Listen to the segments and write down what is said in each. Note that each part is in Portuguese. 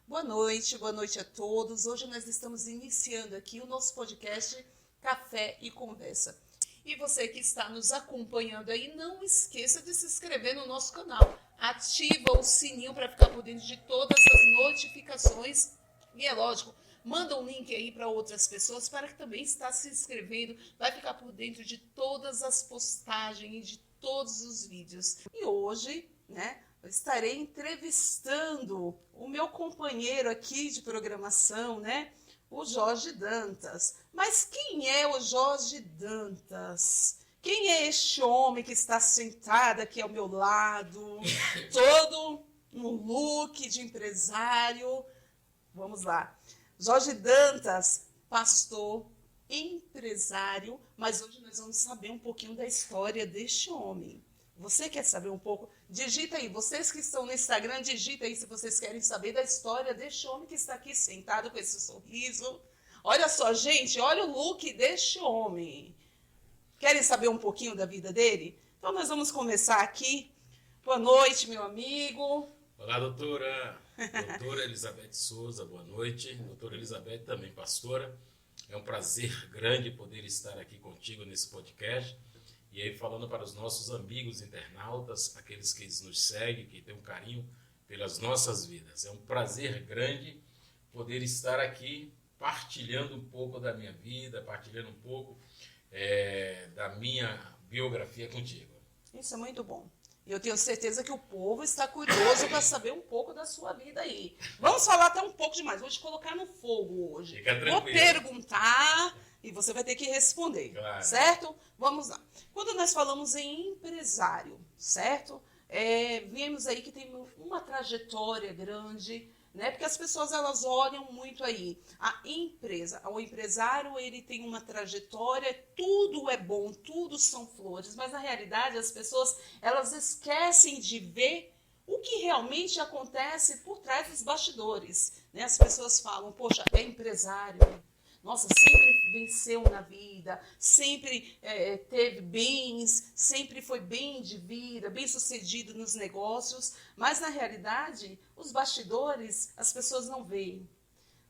boa noite a todos. Hoje nós estamos iniciando aqui o nosso podcast Café e Conversa. E você que está nos acompanhando aí, não esqueça de se inscrever no nosso canal. Ativa o sininho para ficar por dentro de todas as notificações. E é lógico, manda um link aí para outras pessoas para que também está se inscrevendo. Vai ficar por dentro de todas as postagens e de todos os vídeos. E hoje, eu estarei entrevistando o meu companheiro aqui de programação, o Jorge Dantas. Mas quem é o Jorge Dantas? Quem é este homem que está sentado aqui ao meu lado, todo no look de empresário? Vamos lá. Jorge Dantas, pastor, empresário, mas hoje nós vamos saber um pouquinho da história deste homem. Você quer saber um pouco? Digita aí, vocês que estão no Instagram, digita aí se vocês querem saber da história deste homem que está aqui sentado com esse sorriso. Olha só, gente, olha o look deste homem. Querem saber um pouquinho da vida dele? Então nós vamos começar aqui. Boa noite, meu amigo. Olá, doutora. Doutora Elizabeth Souza, boa noite. Doutora Elizabeth, também pastora. É um prazer grande poder estar aqui contigo nesse podcast. E aí falando para os nossos amigos internautas, aqueles que nos seguem, que têm um carinho pelas nossas vidas. É um prazer grande poder estar aqui partilhando um pouco da minha vida, partilhando um pouco da minha biografia contigo. Isso é muito bom. E eu tenho certeza que o povo está curioso para saber um pouco da sua vida aí. Vamos falar até um pouco demais. Vou te colocar no fogo hoje. Fica tranquilo. Vou perguntar e você vai ter que responder, claro. Certo? Vamos lá. Quando nós falamos em empresário, certo? Vemos aí que tem uma trajetória grande, porque as pessoas elas olham muito aí. A empresa, o empresário, ele tem uma trajetória, tudo é bom, tudo são flores, mas na realidade as pessoas elas esquecem de ver o que realmente acontece por trás dos bastidores. As pessoas falam, poxa, é empresário. Nossa, sempre venceu na vida, sempre teve bens, sempre foi bem de vida, bem sucedido nos negócios, mas na realidade, os bastidores, as pessoas não veem.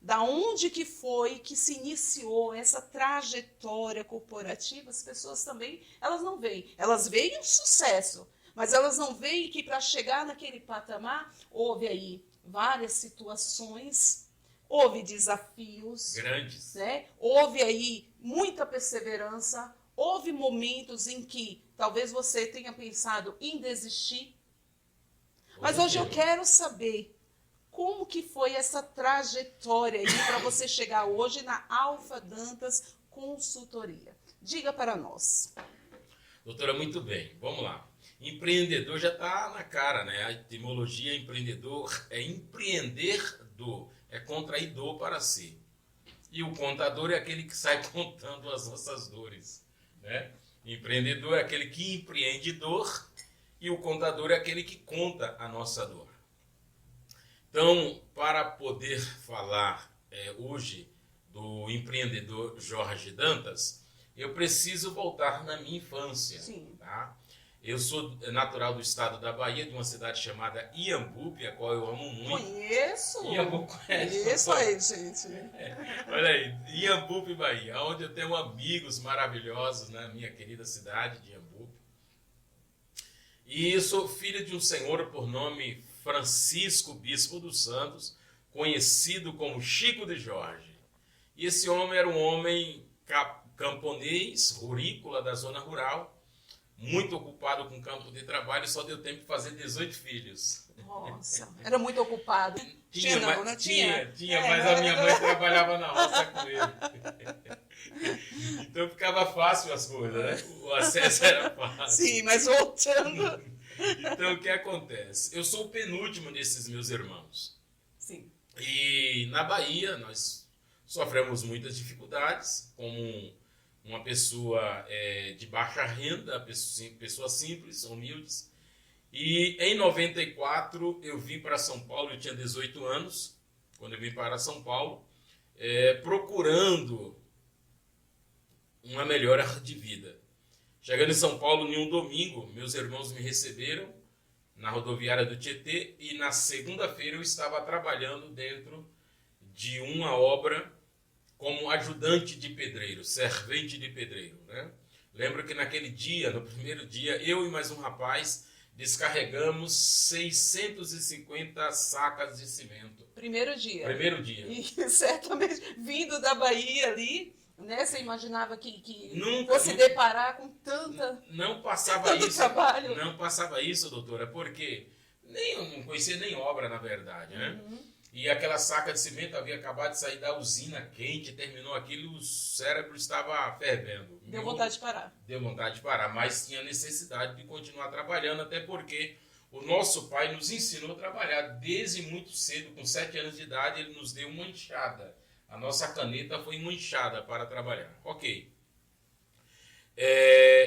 Da onde que foi que se iniciou essa trajetória corporativa, as pessoas também, elas não veem. Elas veem o sucesso, mas elas não veem que para chegar naquele patamar, houve aí várias situações. Houve desafios grandes, houve aí muita perseverança, houve momentos em que talvez você tenha pensado em desistir. Mas hoje eu quero saber como que foi essa trajetória aí para você chegar hoje na Alfa Dantas Consultoria. Diga para nós. Doutora, muito bem, vamos lá. Empreendedor já está na cara, A etimologia empreendedor é empreender-dor. É contraidor para si. E o contador é aquele que sai contando as nossas dores. Empreendedor é aquele que empreende dor e o contador é aquele que conta a nossa dor. Então, para poder falar hoje do empreendedor Jorge Dantas, eu preciso voltar na minha infância. Sim. Tá? Eu sou natural do estado da Bahia, de uma cidade chamada Iambupe, a qual eu amo muito. Conheço. Iambupe conhece. Conheço aí, gente. Olha aí, Iambupe, Bahia, onde eu tenho amigos maravilhosos na minha querida cidade de Iambupe. E sou filho de um senhor por nome Francisco Bispo dos Santos, conhecido como Chico de Jorge. E esse homem era um homem camponês, rurícola da zona rural, muito ocupado com o campo de trabalho, só deu tempo de fazer 18 filhos. Nossa, era muito ocupado. Tinha, mas a minha mãe trabalhava na roça com ele. Então ficava fácil as coisas, O acesso era fácil. Sim, mas voltando. Então o que acontece? Eu sou o penúltimo desses meus irmãos. Sim. E na Bahia nós sofremos muitas dificuldades, como uma pessoa de baixa renda, pessoas simples, humildes. E em 94 eu vim para São Paulo, eu tinha 18 anos, quando eu vim para São Paulo, procurando uma melhora de vida. Chegando em São Paulo em um domingo, meus irmãos me receberam na rodoviária do Tietê, e na segunda-feira eu estava trabalhando dentro de uma obra como ajudante de pedreiro, servente de pedreiro, né? Lembro que naquele dia, no primeiro dia, eu e mais um rapaz descarregamos 650 sacas de cimento. Primeiro dia. Primeiro dia. E certamente, vindo da Bahia ali, né, você imaginava que Nunca, fosse nunca, deparar com tanta... não passava tanto isso. trabalho. Não passava isso, doutora, porque eu não conhecia nem obra, na verdade, né? E aquela saca de cimento havia acabado de sair da usina quente, terminou aquilo, o cérebro estava fervendo. Deu vontade de parar. Deu vontade de parar, mas tinha necessidade de continuar trabalhando, até porque o nosso pai nos ensinou a trabalhar desde muito cedo, com 7 anos de idade, ele nos deu uma enxada. A nossa caneta foi uma enxada para trabalhar. Ok.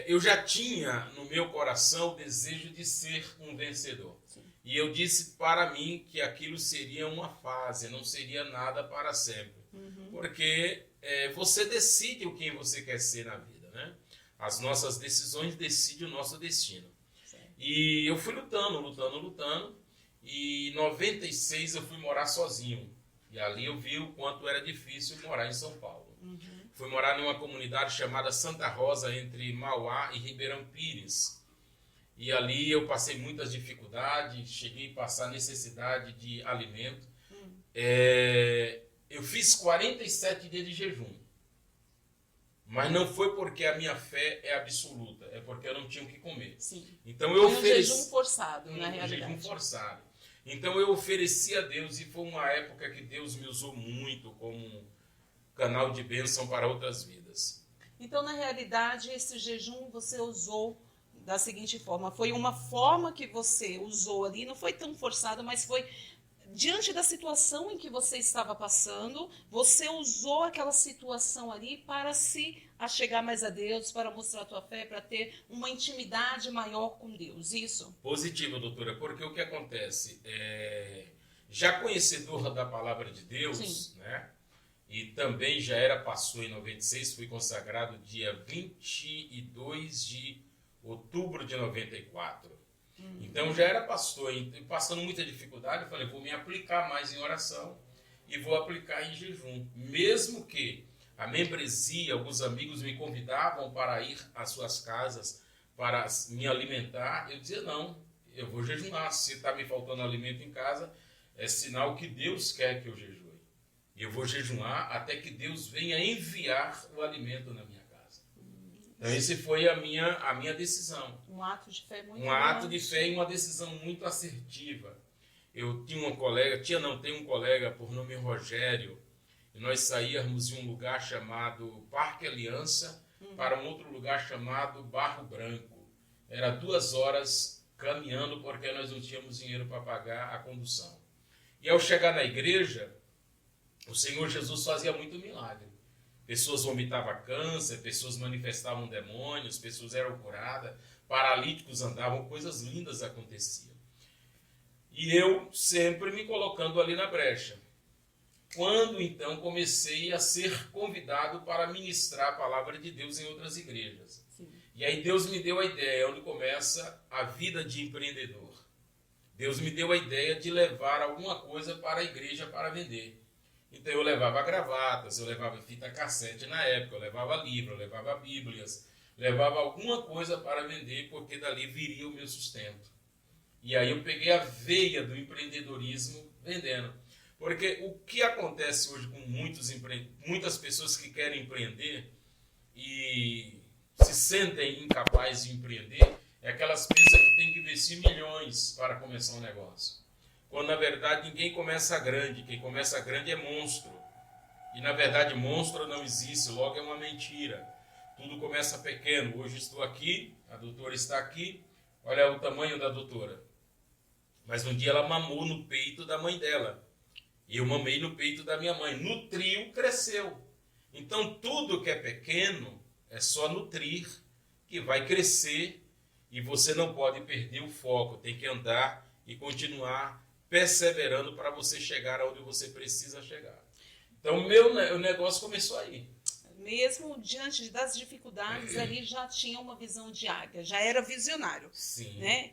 Eu já tinha no meu coração o desejo de ser um vencedor. Sim. E eu disse para mim que aquilo seria uma fase, não seria nada para sempre. Porque você decide o quem você quer ser na vida, né? As nossas decisões decidem o nosso destino. Sim. E eu fui lutando. E em 96 eu fui morar sozinho. E ali eu vi o quanto era difícil morar em São Paulo. Fui morar numa comunidade chamada Santa Rosa, entre Mauá e Ribeirão Pires. E ali eu passei muitas dificuldades, cheguei a passar necessidade de alimento. Eu fiz 47 dias de jejum. Mas não foi porque a minha fé é absoluta, é porque eu não tinha o que comer. Sim. Então eu ofereci jejum forçado, na realidade. Jejum forçado. Então eu ofereci a Deus, e foi uma época que Deus me usou muito como um canal de bênção para outras vidas. Então, na realidade, esse jejum você usou da seguinte forma: foi uma forma que você usou ali, não foi tão forçado, mas foi diante da situação em que você estava passando, você usou aquela situação ali para se achegar mais a Deus, para mostrar a tua fé, para ter uma intimidade maior com Deus, isso? Positivo, doutora, porque o que acontece? Já conhecedor da palavra de Deus, sim, né? E também já era pastor em 96, fui consagrado dia 22 de outubro de 94. Então já era pastor, e passando muita dificuldade, eu falei, vou me aplicar mais em oração e vou aplicar em jejum. Mesmo que a membresia, alguns amigos me convidavam para ir às suas casas para me alimentar, eu dizia, não, eu vou jejuar. Se está me faltando alimento em casa, é sinal que Deus quer que eu jejue. E eu vou jejuar até que Deus venha enviar o alimento na minha casa. Então, esse foi a minha decisão. Um ato de fé muito ato de fé e uma decisão muito assertiva. Eu tinha uma colega, tenho um colega por nome Rogério, e nós saíamos de um lugar chamado Parque Aliança para um outro lugar chamado Barro Branco. Era 2 horas caminhando porque nós não tínhamos dinheiro para pagar a condução. E ao chegar na igreja, o Senhor Jesus fazia muito milagre. Pessoas vomitavam câncer, pessoas manifestavam demônios, pessoas eram curadas, paralíticos andavam, coisas lindas aconteciam. E eu sempre me colocando ali na brecha. Quando então comecei a ser convidado para ministrar a palavra de Deus em outras igrejas. Sim. E aí Deus me deu a ideia, onde começa a vida de empreendedor. Deus me deu a ideia de levar alguma coisa para a igreja para vender. Então eu levava gravatas, eu levava fita cassete na época, eu levava livro, eu levava bíblias, levava alguma coisa para vender, porque dali viria o meu sustento. E aí eu peguei a veia do empreendedorismo vendendo. Porque o que acontece hoje com muitas pessoas que querem empreender e se sentem incapazes de empreender, é aquelas pessoas que têm que investir milhões para começar um negócio. Quando, na verdade, ninguém começa grande. Quem começa grande é monstro. E, na verdade, monstro não existe. Logo, é uma mentira. Tudo começa pequeno. Hoje estou aqui, a doutora está aqui. Olha o tamanho da doutora. Mas um dia ela mamou no peito da mãe dela. E eu mamei no peito da minha mãe. Nutriu, cresceu. Então, tudo que é pequeno é só nutrir, que vai crescer. E você não pode perder o foco. Tem que andar e continuar perseverando para você chegar aonde você precisa chegar. Então, o negócio começou aí. Mesmo diante das dificuldades, ali já tinha uma visão de águia, já era visionário. Sim. Né?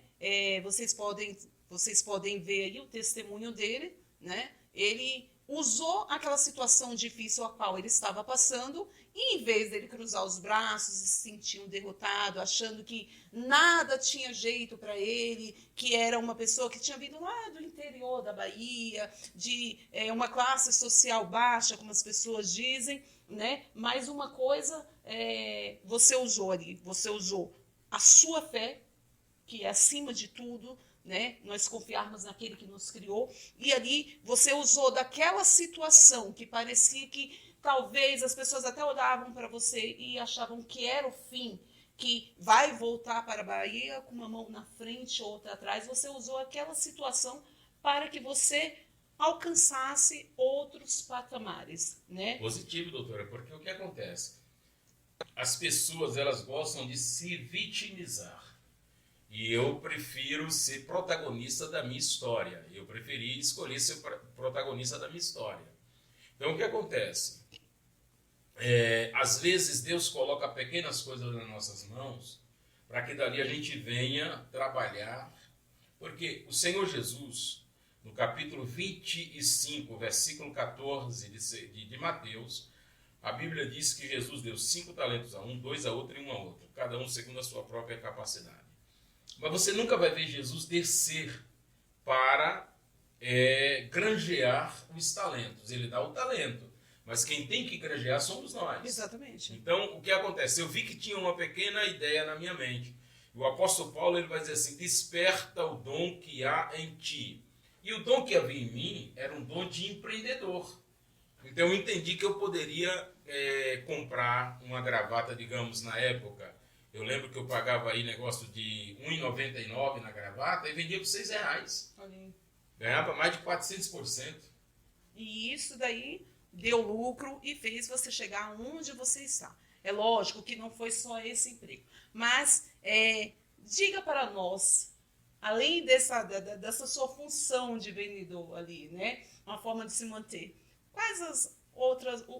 vocês podem ver aí o testemunho dele, né? Ele usou aquela situação difícil a qual ele estava passando e, em vez dele cruzar os braços e se sentir um derrotado, achando que nada tinha jeito para ele, que era uma pessoa que tinha vindo lá do interior da Bahia, de uma classe social baixa, como as pessoas dizem, né? Mas uma coisa você usou ali, você usou a sua fé, que é acima de tudo, né? Nós confiarmos naquele que nos criou, e ali você usou daquela situação que parecia que talvez as pessoas até olhavam para você e achavam que era o fim, que vai voltar para a Bahia com uma mão na frente, outra atrás. Você usou aquela situação para que você alcançasse outros patamares, né? Positivo, doutora, porque o que acontece? As pessoas, elas gostam de se vitimizar. E eu prefiro ser protagonista da minha história. Eu preferi escolher ser protagonista da minha história. Então, o que acontece? Às vezes, Deus coloca pequenas coisas nas nossas mãos para que dali a gente venha trabalhar. Porque o Senhor Jesus, no capítulo 25, versículo 14 de Mateus, a Bíblia diz que Jesus deu 5 talentos a um, 2 a outro e 1 a outro, cada um segundo a sua própria capacidade. Mas você nunca vai ver Jesus descer para granjear os talentos. Ele dá o talento, mas quem tem que granjear somos nós. Exatamente. Então, o que acontece? Eu vi que tinha uma pequena ideia na minha mente. O apóstolo Paulo ele vai dizer assim, desperta o dom que há em ti. E o dom que havia em mim era um dom de empreendedor. Então, eu entendi que eu poderia comprar uma gravata, digamos, na época. Eu lembro que eu pagava aí negócio de R$ 1,99 na gravata e vendia por R$6. Ganhava mais de 400%. E isso daí deu lucro e fez você chegar onde você está. É lógico que não foi só esse emprego. Mas diga para nós, além dessa sua função de vendedor ali, né? Uma forma de se manter. Quais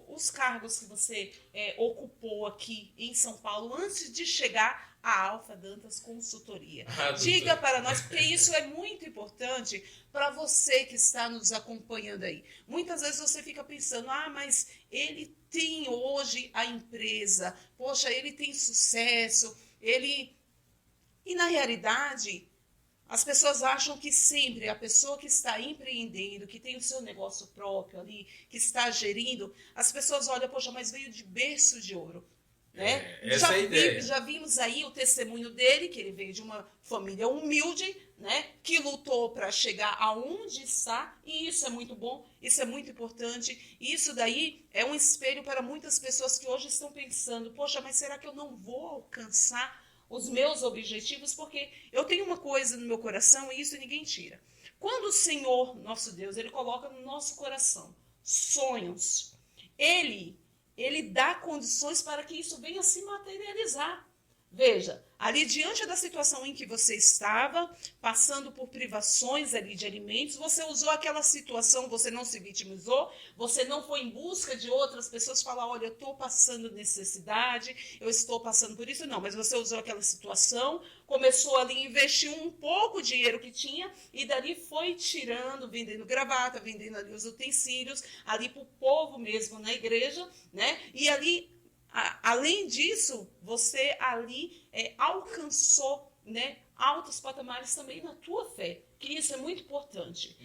os cargos que você ocupou aqui em São Paulo antes de chegar à Alfa Dantas Consultoria? Diga para nós, porque isso é muito importante para você que está nos acompanhando aí. Muitas vezes você fica pensando, mas ele tem hoje a empresa, poxa, ele tem sucesso, E na realidade, as pessoas acham que sempre a pessoa que está empreendendo, que tem o seu negócio próprio ali, que está gerindo, as pessoas olham, poxa, mas veio de berço de ouro. Né? Essa é a ideia. Já vimos aí o testemunho dele, que ele veio de uma família humilde, né? Que lutou para chegar aonde está, e isso é muito bom, isso é muito importante. E isso daí é um espelho para muitas pessoas que hoje estão pensando, poxa, mas será que eu não vou alcançar os meus objetivos? Porque eu tenho uma coisa no meu coração e isso ninguém tira. Quando o Senhor, nosso Deus, ele coloca no nosso coração sonhos, Ele dá condições para que isso venha se materializar. Veja, ali diante da situação em que você estava, passando por privações ali de alimentos, você usou aquela situação, você não se vitimizou, você não foi em busca de outras pessoas falar, olha, eu estou passando necessidade, eu estou passando por isso, não, mas você usou aquela situação, começou ali a investir um pouco de dinheiro que tinha e dali foi tirando, vendendo gravata, vendendo ali os utensílios, ali para o povo mesmo na igreja, né? E ali, além disso, você ali alcançou, né, altos patamares também na tua fé, que isso é muito importante.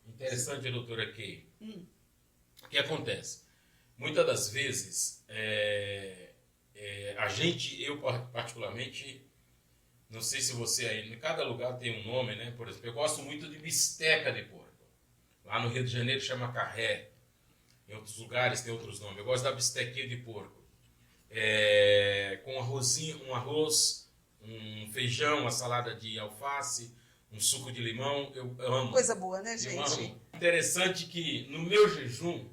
Interessante, doutora Kay. O que acontece? Muitas das vezes, eu particularmente, não sei se você aí, em cada lugar tem um nome, né? Por exemplo, eu gosto muito de bisteca de porco. Lá no Rio de Janeiro chama carré. Em outros lugares tem outros nomes. Eu gosto da bistequinha de porco. Com um arroz, um feijão, uma salada de alface, um suco de limão. Eu amo. Coisa boa, né, Eu gente? amo. Interessante que no meu jejum,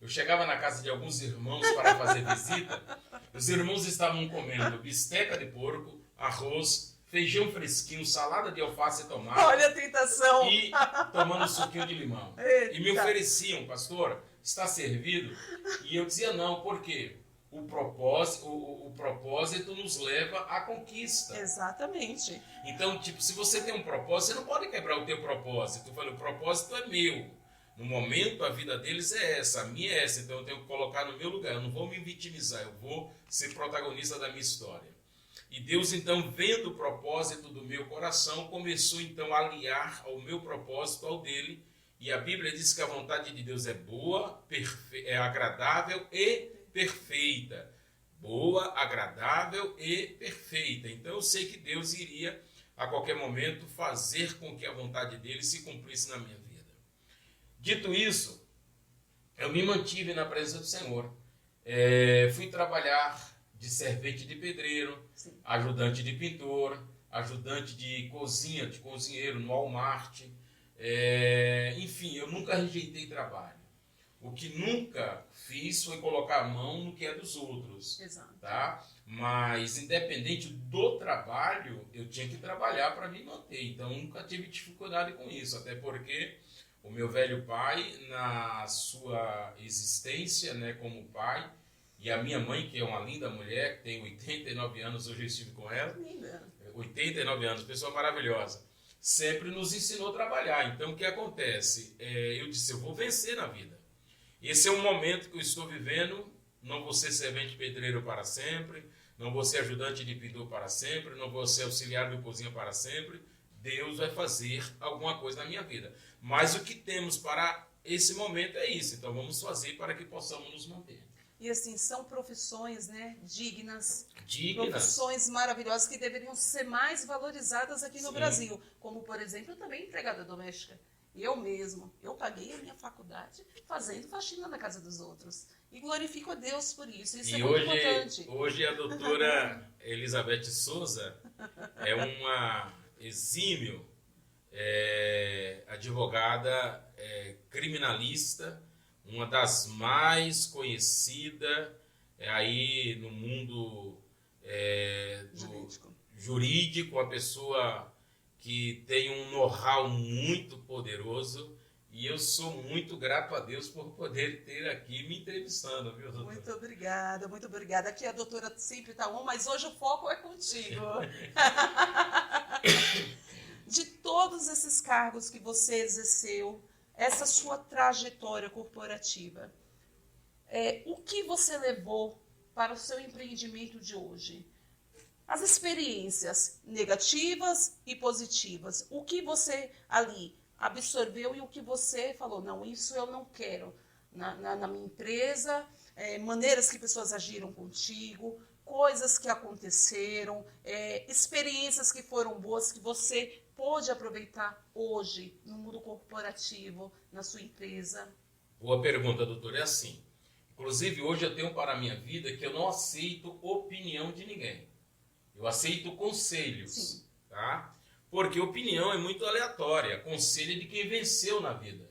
eu chegava na casa de alguns irmãos para fazer visita. Os irmãos estavam comendo bisteca de porco, arroz, feijão fresquinho, salada de alface e tomate. Olha a tentação. E tomando suquinho de limão. Eita. E me ofereciam, pastor, está servido? E eu dizia não, por quê? o propósito nos leva à conquista. Exatamente. Então, tipo, se você tem um propósito, você não pode quebrar o teu propósito. Eu falei, o propósito é meu. No momento, a vida deles é essa, a minha é essa. Então, eu tenho que colocar no meu lugar. Eu não vou me vitimizar, eu vou ser protagonista da minha história. E Deus, então, vendo o propósito do meu coração, começou, então, a aliar ao meu propósito ao dele. E a Bíblia diz que a vontade de Deus é boa, é agradável e perfeita. Boa, agradável e perfeita. Então, eu sei que Deus iria, a qualquer momento, fazer com que a vontade dele se cumprisse na minha vida. Dito isso, eu me mantive na presença do Senhor. Fui trabalhar de servente de pedreiro, sim, ajudante de pintor, ajudante de cozinha, de cozinheiro no Walmart. Enfim, eu nunca rejeitei trabalho. O que nunca fiz foi colocar a mão no que é dos outros. Exato. Tá? Mas, independente do trabalho, eu tinha que trabalhar para me manter. Então, nunca tive dificuldade com isso. Até porque o meu velho pai, na sua existência, né, como pai, e a minha mãe, que é uma linda mulher, que tem 89 anos, hoje eu estive com ela. Linda. 89 anos, pessoa maravilhosa. Sempre nos ensinou a trabalhar. Então, o que acontece? Eu disse, eu vou vencer na vida. Esse é um momento que eu estou vivendo. Não vou ser servente pedreiro para sempre. Não vou ser ajudante de pintor para sempre. Não vou ser auxiliar de cozinha para sempre. Deus vai fazer alguma coisa na minha vida. Mas o que temos para esse momento é isso. Então, vamos fazer para que possamos nos manter. E assim, são profissões, né, dignas, profissões maravilhosas que deveriam ser mais valorizadas aqui no Sim. Brasil. Como, por exemplo, também empregada doméstica. Eu paguei a minha faculdade fazendo faxina na casa dos outros. E glorifico a Deus por isso. Isso é muito importante. Hoje a doutora Elizabeth Souza é uma exímio advogada criminalista, uma das mais conhecidas aí no mundo jurídico, uma pessoa que tem um know-how muito poderoso, e eu sou muito grato a Deus por poder ter aqui me entrevistando, viu, doutora? Muito obrigada, muito obrigada. Aqui a doutora sempre está mas hoje o foco é contigo. De todos esses cargos que você exerceu, essa sua trajetória corporativa, o que você levou para o seu empreendimento de hoje? As experiências negativas e positivas. O que você ali absorveu e o que você falou, não, isso eu não quero na minha empresa, maneiras que pessoas agiram contigo, coisas que aconteceram, experiências que foram boas que você pôde aproveitar hoje no mundo corporativo, na sua empresa? Boa pergunta, doutor. É assim. Inclusive, hoje eu tenho para a minha vida que eu não aceito opinião de ninguém. Eu aceito conselhos. Sim. Tá? Porque opinião é muito aleatória. Conselho é de quem venceu na vida.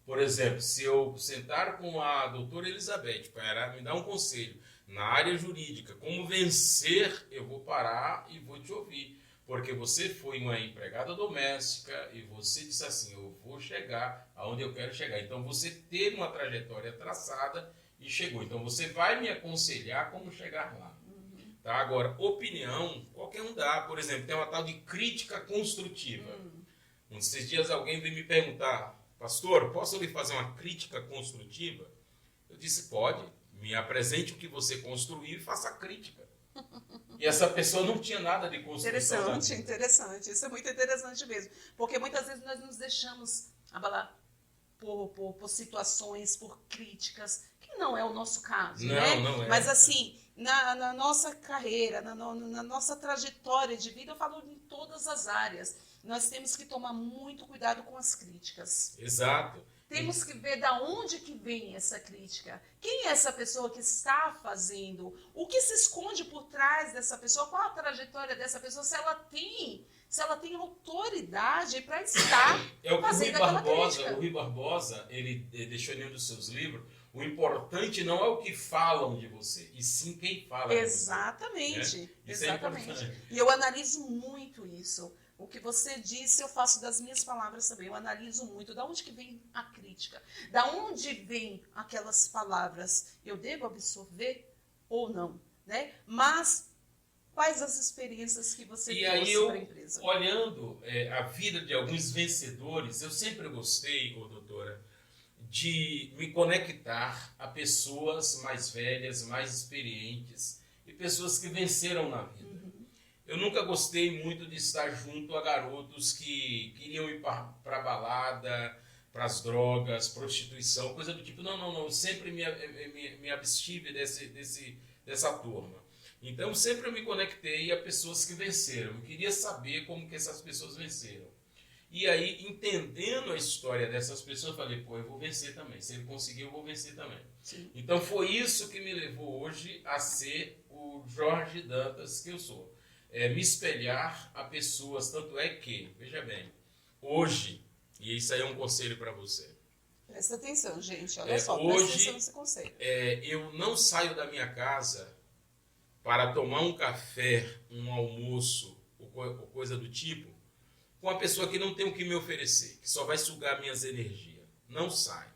Por exemplo, se eu sentar com a doutora Elizabeth para me dar um conselho na área jurídica, como vencer, eu vou parar e vou te ouvir. Porque você foi uma empregada doméstica e você disse assim, eu vou chegar aonde eu quero chegar. Então, você teve uma trajetória traçada e chegou. Então, você vai me aconselhar como chegar lá. Uhum. Tá? Agora, opinião, qualquer um dá. Por exemplo, tem uma tal de crítica construtiva. Esses dias alguém veio me perguntar, pastor, posso lhe fazer uma crítica construtiva? Eu disse, pode. Me apresente o que você construiu e faça a crítica. E essa pessoa não tinha nada de construção. Interessante. Isso é muito interessante mesmo. Porque muitas vezes nós nos deixamos abalar por situações, por críticas, que não é o nosso caso, né? Não é. Mas assim, na nossa carreira, na nossa trajetória de vida, eu falo em todas as áreas, nós temos que tomar muito cuidado com as críticas. Exato. Temos que ver de onde que vem essa crítica. Quem é essa pessoa que está fazendo? O que se esconde por trás dessa pessoa? Qual a trajetória dessa pessoa? Se ela tem autoridade para estar fazendo aquela crítica. O Rui Barbosa, ele deixou em um dos seus livros, o importante não é o que falam de você, e sim quem fala Exatamente. De você. Né? Exatamente. E eu analiso muito isso. O que você disse, eu faço das minhas palavras também. Eu analiso muito. Da onde que vem a crítica? Da onde vem aquelas palavras? Eu devo absorver ou não, né? Mas quais as experiências que você trouxe para a empresa? Olhando a vida de alguns vencedores, eu sempre gostei, doutora, de me conectar a pessoas mais velhas, mais experientes e pessoas que venceram na vida. Eu nunca gostei muito de estar junto a garotos que queriam ir para balada, para as drogas, prostituição, coisa do tipo. Não. Eu sempre me abstive dessa turma. Então, sempre eu me conectei a pessoas que venceram. Eu queria saber como que essas pessoas venceram. E aí, entendendo a história dessas pessoas, eu falei, eu vou vencer também. Se ele conseguir, eu vou vencer também. Sim. Então, foi isso que me levou hoje a ser o Jorge Dantas que eu sou. Me espelhar a pessoas. Tanto é que, veja bem, hoje, e isso aí é um conselho para você. Presta atenção, gente. Olha só, hoje, presta atenção nesse conselho. Eu não saio da minha casa para tomar um café, um almoço, ou coisa do tipo, com uma pessoa que não tem o que me oferecer, que só vai sugar minhas energias. Não saio.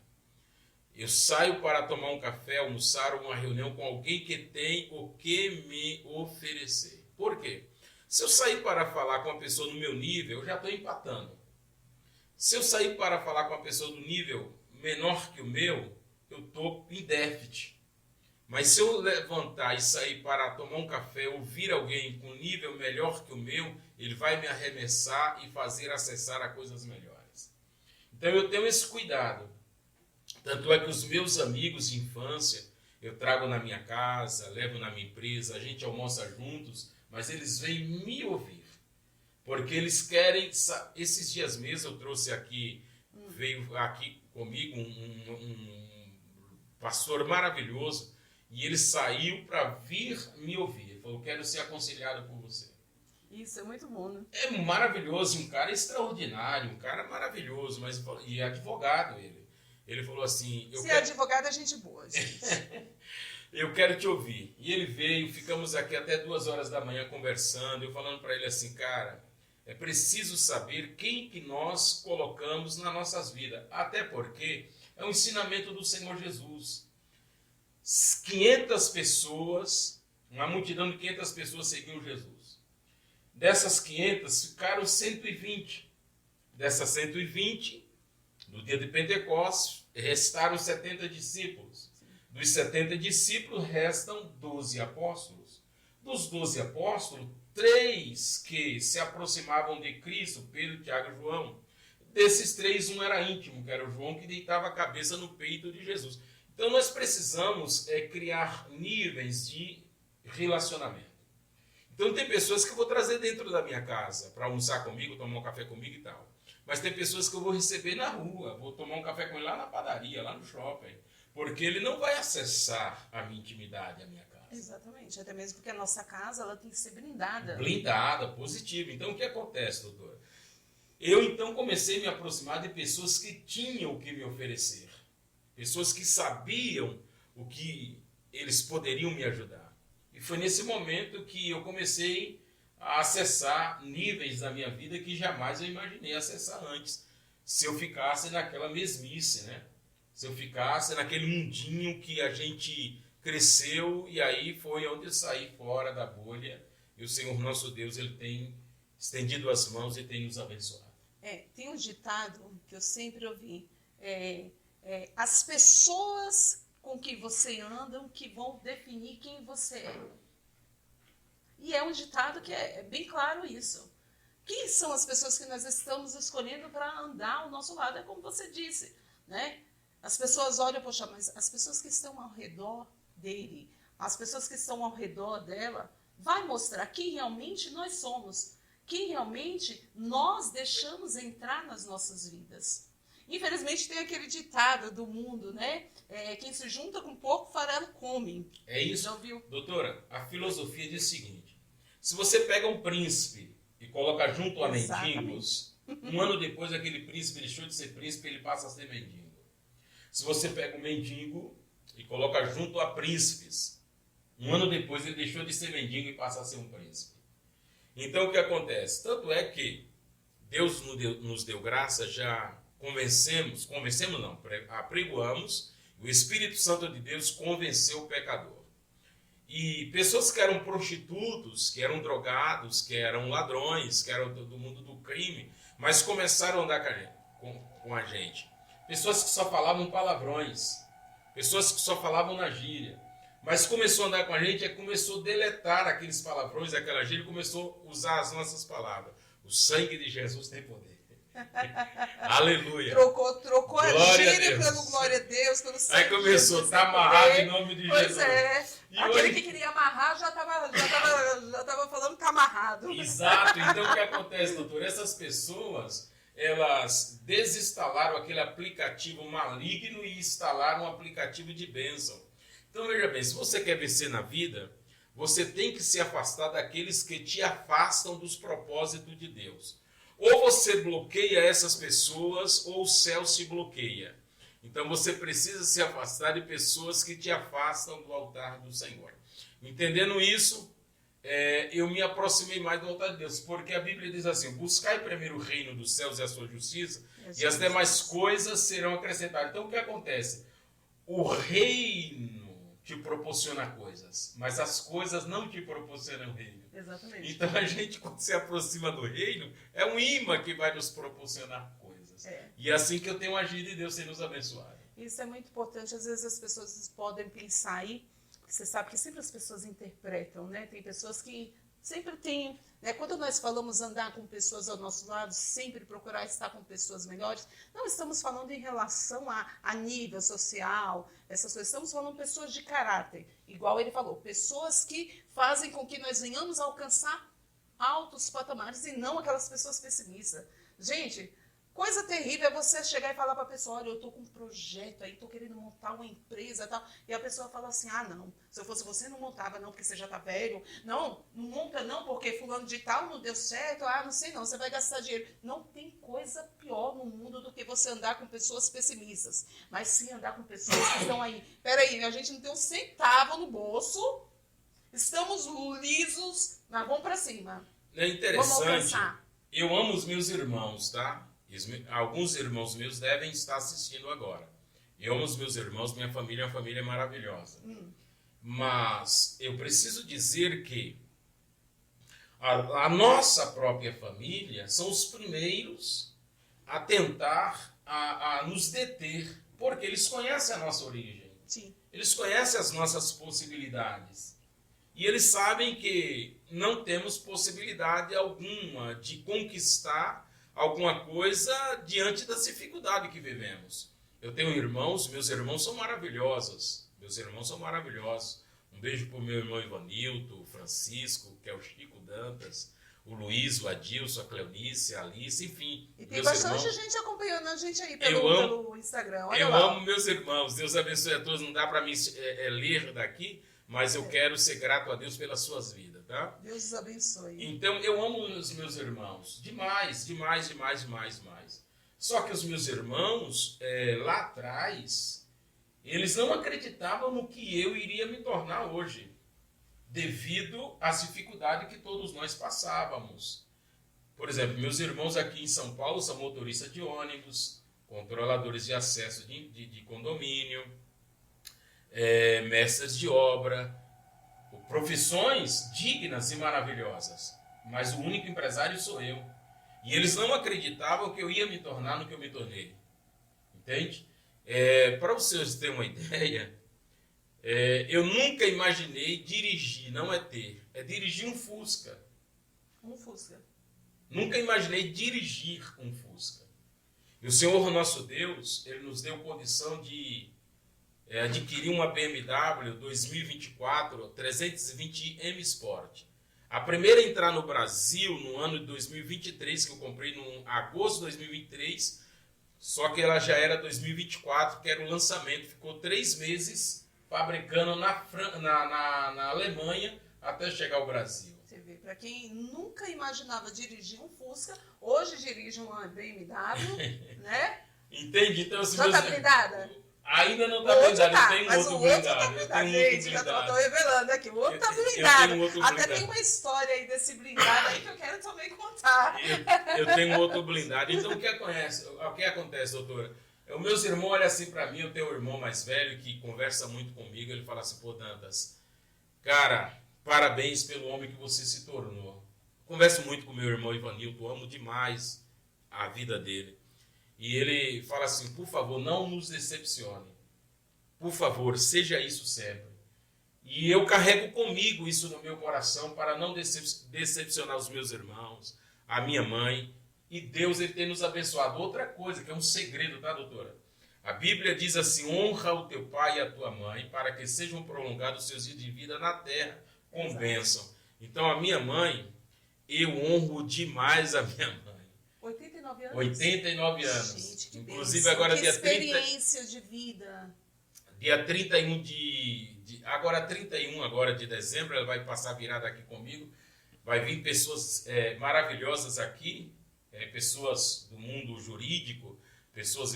Eu saio para tomar um café, almoçar, uma reunião com alguém que tem o que me oferecer. Por quê? Se eu sair para falar com uma pessoa no meu nível, eu já estou empatando. Se eu sair para falar com uma pessoa do nível menor que o meu, eu estou em déficit. Mas se eu levantar e sair para tomar um café, ouvir alguém com nível melhor que o meu, ele vai me arremessar e fazer acessar a coisas melhores. Então eu tenho esse cuidado. Tanto é que os meus amigos de infância, eu trago na minha casa, levo na minha empresa, a gente almoça juntos, mas eles vêm me ouvir. Porque eles querem... Esses dias mesmo eu trouxe aqui, veio aqui comigo um pastor maravilhoso, e ele saiu para vir me ouvir. Ele falou, quero ser aconselhado por você. Isso é muito bom, né? É maravilhoso, um cara extraordinário, um cara maravilhoso, e advogado ele. Ele falou assim... Se é advogado, é gente boa, gente. Eu quero te ouvir. E ele veio, ficamos aqui até 2 horas da manhã conversando, eu falando para ele assim, cara, é preciso saber quem que nós colocamos nas nossas vidas. Até porque é um ensinamento do Senhor Jesus. 500 pessoas, uma multidão de 500 pessoas seguiu Jesus. Dessas 500, ficaram 120. Dessas 120, no dia de Pentecostes, restaram 70 discípulos. Dos 70 discípulos, restam 12 apóstolos. Dos 12 apóstolos, 3 que se aproximavam de Cristo, Pedro, Tiago e João. Desses 3, um era íntimo, que era o João, que deitava a cabeça no peito de Jesus. Então, nós precisamos criar níveis de relacionamento. Então, tem pessoas que eu vou trazer dentro da minha casa para almoçar comigo, tomar um café comigo e tal. Mas tem pessoas que eu vou receber na rua, vou tomar um café com ele lá na padaria, lá no shopping. Porque ele não vai acessar a minha intimidade, a minha casa. Exatamente, até mesmo porque a nossa casa ela tem que ser blindada. Blindada, positiva. Então, o que acontece, doutora? Eu, então, comecei a me aproximar de pessoas que tinham o que me oferecer. Pessoas que sabiam o que eles poderiam me ajudar. E foi nesse momento que eu comecei a acessar níveis da minha vida que jamais eu imaginei acessar antes. Se eu ficasse naquela mesmice, né? Se eu ficasse naquele mundinho que a gente cresceu e aí foi onde eu saí fora da bolha. E o Senhor nosso Deus, Ele tem estendido as mãos e tem nos abençoado. Tem um ditado que eu sempre ouvi. As pessoas com que você anda que vão definir quem você é. E é um ditado que é bem claro isso. Quem são as pessoas que nós estamos escolhendo para andar ao nosso lado? É como você disse, né? As pessoas olham, poxa, mas as pessoas que estão ao redor dele, as pessoas que estão ao redor dela, vai mostrar quem realmente nós somos, quem realmente nós deixamos entrar nas nossas vidas. Infelizmente tem aquele ditado do mundo, né? Quem se junta com porco, farelo come. É isso. Já ouviu? Doutora, a filosofia diz o seguinte, se você pega um príncipe e coloca junto a mendigos, um ano depois aquele príncipe deixou de ser príncipe, ele passa a ser mendigo. Se você pega um mendigo e coloca junto a príncipes, um ano depois ele deixou de ser mendigo e passa a ser um príncipe. Então o que acontece? Tanto é que Deus nos deu graça, já convencemos não, apregoamos, o Espírito Santo de Deus convenceu o pecador. E pessoas que eram prostitutos, que eram drogados, que eram ladrões, que eram do mundo do crime, mas começaram a andar com a gente. Pessoas que só falavam palavrões, pessoas que só falavam na gíria. Mas começou a andar com a gente, começou a deletar aqueles palavrões, aquela gíria, e começou a usar as nossas palavras. O sangue de Jesus tem poder. Aleluia. Trocou a gíria pelo glória a Deus, pelo sangue. Aí começou, está amarrado em nome de Jesus. Pois é. E aquele hoje... que queria amarrar já estava falando que está amarrado. Exato. Então o que acontece, doutor? Essas pessoas, elas desinstalaram aquele aplicativo maligno e instalaram um aplicativo de bênção. Então veja bem, se você quer vencer na vida, você tem que se afastar daqueles que te afastam dos propósitos de Deus. Ou você bloqueia essas pessoas, ou o céu se bloqueia. Então você precisa se afastar de pessoas que te afastam do altar do Senhor. Entendendo isso, eu me aproximei mais do altar de Deus, porque a Bíblia diz assim: buscai primeiro o reino dos céus e a sua justiça, e as demais coisas serão acrescentadas. Então o que acontece? O reino te proporciona coisas, mas as coisas não te proporcionam o reino. Exatamente. Então a gente, quando se aproxima do reino, é um imã que vai nos proporcionar coisas. E é assim que eu tenho agido e Deus tem nos abençoado. Isso é muito importante. Às vezes as pessoas podem pensar aí, você sabe que sempre as pessoas interpretam, né? Tem pessoas que sempre têm, né? Quando nós falamos andar com pessoas ao nosso lado, sempre procurar estar com pessoas melhores, não estamos falando em relação a nível social, essas coisas. Estamos falando de pessoas de caráter, igual ele falou, pessoas que fazem com que nós venhamos a alcançar altos patamares e não aquelas pessoas pessimistas. Gente, coisa terrível é você chegar e falar para a pessoa: olha, eu estou com um projeto aí, estou querendo montar uma empresa e tal. E a pessoa fala assim: ah, não, se eu fosse você não montava não, porque você já está velho. Não, não monta não, porque fulano de tal não deu certo. Ah, não sei não, você vai gastar dinheiro. Não tem coisa pior no mundo do que você andar com pessoas pessimistas. Mas sim andar com pessoas que estão aí. Peraí, a gente não tem um centavo no bolso, estamos lisos, mas vamos para cima. É interessante. Eu amo os meus irmãos, tá? Alguns irmãos meus devem estar assistindo agora. Eu amo os meus irmãos, minha família é uma família maravilhosa. Mas eu preciso dizer que a nossa própria família são os primeiros a tentar a nos deter, porque eles conhecem a nossa origem. Sim. Eles conhecem as nossas possibilidades. E eles sabem que não temos possibilidade alguma de conquistar alguma coisa diante das dificuldades que vivemos. Eu tenho irmãos, meus irmãos são maravilhosos. Meus irmãos são maravilhosos. Um beijo para o meu irmão Ivanildo, o Francisco, que é o Chico Dantas, o Luiz, o Adilson, a Cleonice, a Alice, enfim. E tem bastante gente acompanhando a gente aí pelo Instagram. Olha eu lá. amo meus irmãos. Deus abençoe a todos. Não dá para mim ler daqui, mas eu quero ser grato a Deus pelas suas vidas, tá? Deus os abençoe. Então, eu amo os meus irmãos. Demais, demais, demais, demais, demais. Só que os meus irmãos, lá atrás, eles não acreditavam no que eu iria me tornar hoje, devido às dificuldades que todos nós passávamos. Por exemplo, meus irmãos aqui em São Paulo são motoristas de ônibus, controladores de acesso de condomínio, mestres de obra, profissões dignas e maravilhosas, mas o único empresário sou eu. E eles não acreditavam que eu ia me tornar no que eu me tornei. Entende? Para vocês terem uma ideia, eu nunca imaginei dirigir, não é ter, é dirigir um Fusca. Um Fusca. Nunca imaginei dirigir um Fusca. E o Senhor nosso Deus, Ele nos deu condição de adquirir uma BMW 2024 320 M Sport. A primeira a entrar no Brasil no ano de 2023, que eu comprei no agosto de 2023, só que ela já era 2024, que era o lançamento. Ficou 3 meses fabricando na Alemanha até chegar ao Brasil. Você vê, para quem nunca imaginava dirigir um Fusca, hoje dirige uma BMW, né? Entende? Então, se já está blindada? Ainda não está blindado, tá, eu tenho outro blindado. Gente, já estou revelando aqui, o outro está blindado. Até tem uma história aí desse blindado aí que eu quero também contar. Eu tenho outro blindado. Então, o que acontece, doutora? Os meus irmãos olham assim para mim, eu tenho um irmão mais velho que conversa muito comigo, ele fala assim: pô, Dantas, Cara, parabéns pelo homem que você se tornou. Converso muito com meu irmão Ivanilton, amo demais a vida dele. E ele fala assim, por favor, não nos decepcione. Por favor, seja isso sempre. E eu carrego comigo isso no meu coração para não decepcionar os meus irmãos, a minha mãe. E Deus ele tem nos abençoado. Outra coisa, que é um segredo, tá, doutora? A Bíblia diz assim, honra o teu pai e a tua mãe para que sejam prolongados os seus dias de vida na terra com bênção. Então, a minha mãe, eu honro demais a minha mãe. 89 anos? 89 anos. Gente, que inclusive, bênção. agora que dia experiência de vida. Dia 31 agora 31 agora de dezembro, ela vai passar virada aqui comigo. Vai vir pessoas maravilhosas aqui, pessoas do mundo jurídico, pessoas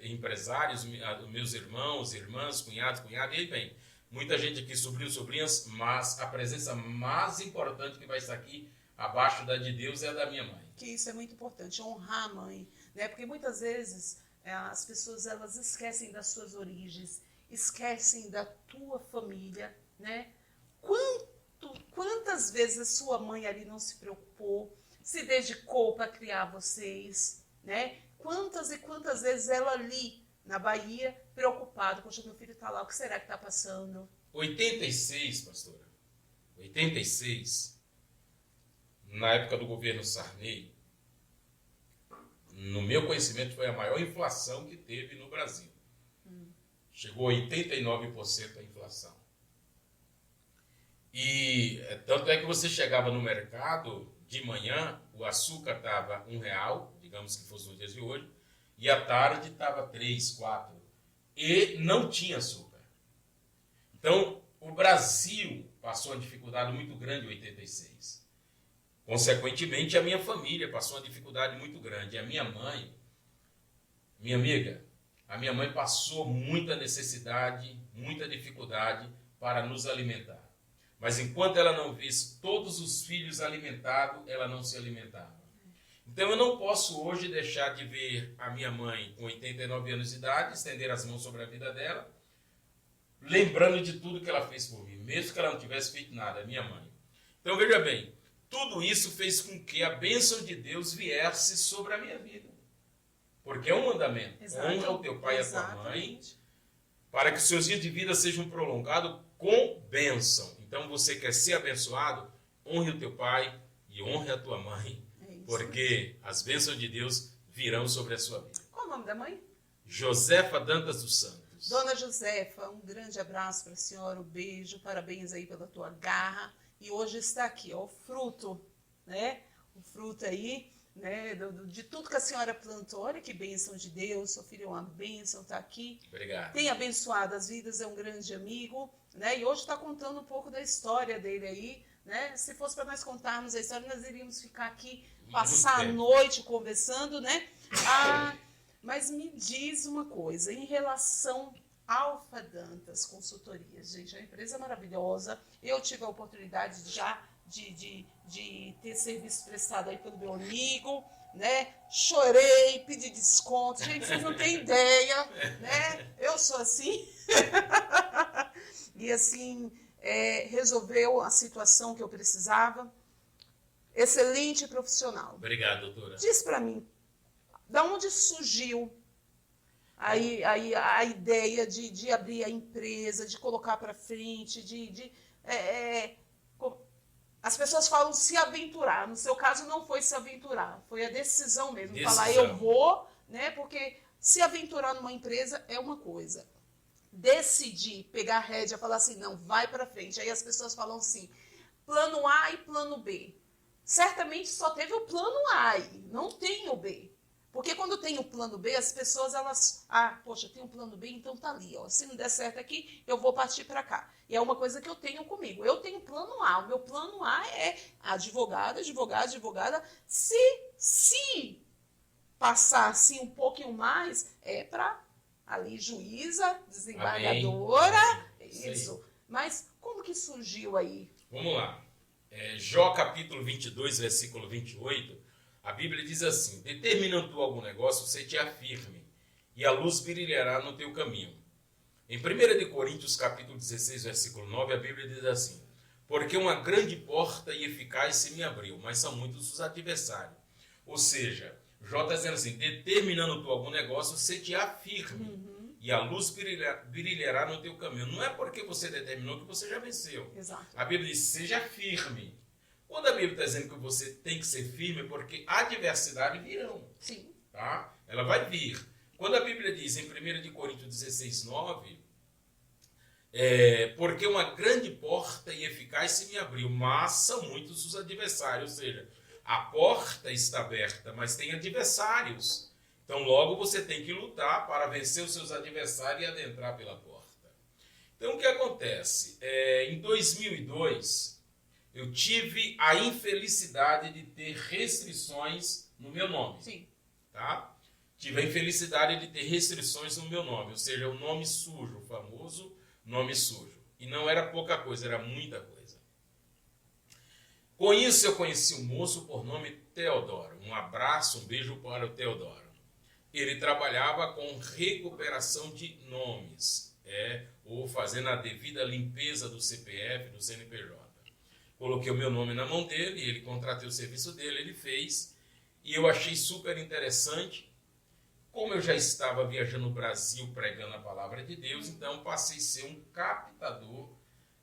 empresários, meus irmãos, irmãs, cunhados, cunhadas, e aí vem. Muita gente aqui, sobrinhos, sobrinhas, mas a presença mais importante que vai estar aqui, abaixo da de Deus, é a da minha mãe. Que isso é muito importante, honrar a mãe, né? Porque muitas vezes as pessoas elas esquecem das suas origens, esquecem da tua família, né? Quantas vezes a sua mãe ali não se preocupou, se dedicou para criar vocês, né? Quantas e quantas vezes ela ali na Bahia, preocupada, poxa, meu filho está lá, o que será que está passando? 86, pastora, 86, na época do governo Sarney, no meu conhecimento, foi a maior inflação que teve no Brasil. Chegou a 89% a inflação. E tanto é que você chegava no mercado de manhã, o açúcar estava R$1, digamos que fosse nos dias de hoje, e à tarde estava 3, 4. E não tinha açúcar. Então, o Brasil passou uma dificuldade muito grande em 86. Consequentemente, a minha família passou uma dificuldade muito grande. A minha mãe, minha amiga, a minha mãe passou muita necessidade, muita dificuldade para nos alimentar. Mas enquanto ela não visse todos os filhos alimentados, ela não se alimentava. Então eu não posso hoje deixar de ver a minha mãe com 89 anos de idade, estender as mãos sobre a vida dela, lembrando de tudo que ela fez por mim, mesmo que ela não tivesse feito nada, é minha mãe. Então veja bem, tudo isso fez com que a bênção de Deus viesse sobre a minha vida. Porque é um mandamento. Honra o teu pai e a tua mãe, para que os seus dias de vida sejam prolongados com bênção. Então você quer ser abençoado, honre o teu pai e honre a tua mãe, porque as bênçãos de Deus virão sobre a sua vida. Qual o nome da mãe? Josefa Dantas dos Santos. Dona Josefa, um grande abraço para a senhora, um beijo, parabéns aí pela tua garra. E hoje está aqui, ó, o fruto, né? O fruto aí, né? De tudo que a senhora plantou. Olha que bênção de Deus, seu filho é uma bênção, está aqui. Obrigado. Tem abençoado as vidas, é um grande amigo, né? E hoje está contando um pouco da história dele aí, né? Se fosse para nós contarmos a história, nós iríamos ficar aqui, passar a noite conversando, né? Mas me diz uma coisa, em relação Alfa Dantas Consultorias, gente, é uma empresa maravilhosa. Eu tive a oportunidade já de ter serviço prestado aí pelo meu amigo, né? Chorei, pedi desconto, gente, vocês não têm ideia, né? Eu sou assim. E assim, resolveu a situação que eu precisava. Excelente profissional. Obrigado, doutora. Diz para mim, da onde surgiu aí a ideia de abrir a empresa, de colocar para frente, as pessoas falam se aventurar. No seu caso não foi se aventurar, foi a decisão mesmo. Falar eu vou, né? Porque se aventurar numa empresa é uma coisa. Decidir, pegar a rédea, falar assim, não, vai para frente. Aí as pessoas falam assim, plano A e plano B. Certamente só teve o plano A aí, não tem o B. Porque quando tem o plano B, as pessoas, elas... poxa, tem um plano B, então tá ali, ó. Se não der certo aqui, eu vou partir para cá. E é uma coisa que eu tenho comigo. Eu tenho plano A. O meu plano A é advogada. Se passar assim um pouquinho mais, é para ali juíza, desembargadora. Amém. Isso. Mas como que surgiu aí? Vamos lá. Jó capítulo 22, versículo 28... A Bíblia diz assim, determinando tu algum negócio, você te afirme, e a luz brilhará no teu caminho. Em 1 Coríntios, capítulo 16, versículo 9, a Bíblia diz assim, porque uma grande porta e eficaz se me abriu, mas são muitos os adversários. Ou seja, Jó está dizendo assim, determinando tu algum negócio, você te afirme. E a luz brilhará no teu caminho. Não é porque você determinou que você já venceu. Exato. A Bíblia diz, seja firme. Quando a Bíblia está dizendo que você tem que ser firme, é porque adversidade virão. Sim. Tá? Ela vai vir. Quando a Bíblia diz em 1 Coríntios 16, 9, porque uma grande porta e eficaz se me abriu, mas são muitos os adversários. Ou seja, a porta está aberta, mas tem adversários. Então, logo você tem que lutar para vencer os seus adversários e adentrar pela porta. Então, o que acontece? Em 2002, eu tive a infelicidade de ter restrições no meu nome. Sim. Tá? Tive a infelicidade de ter restrições no meu nome, ou seja, o nome sujo, o famoso nome sujo. E não era pouca coisa, era muita coisa. Com isso, eu conheci um moço por nome Teodoro. Um abraço, um beijo para o Teodoro. Ele trabalhava com recuperação de nomes, ou fazendo a devida limpeza do CPF, do CNPJ. Coloquei o meu nome na mão dele, ele contratei o serviço dele, ele fez, e eu achei super interessante. Como eu já estava viajando no Brasil pregando a palavra de Deus, então passei a ser um captador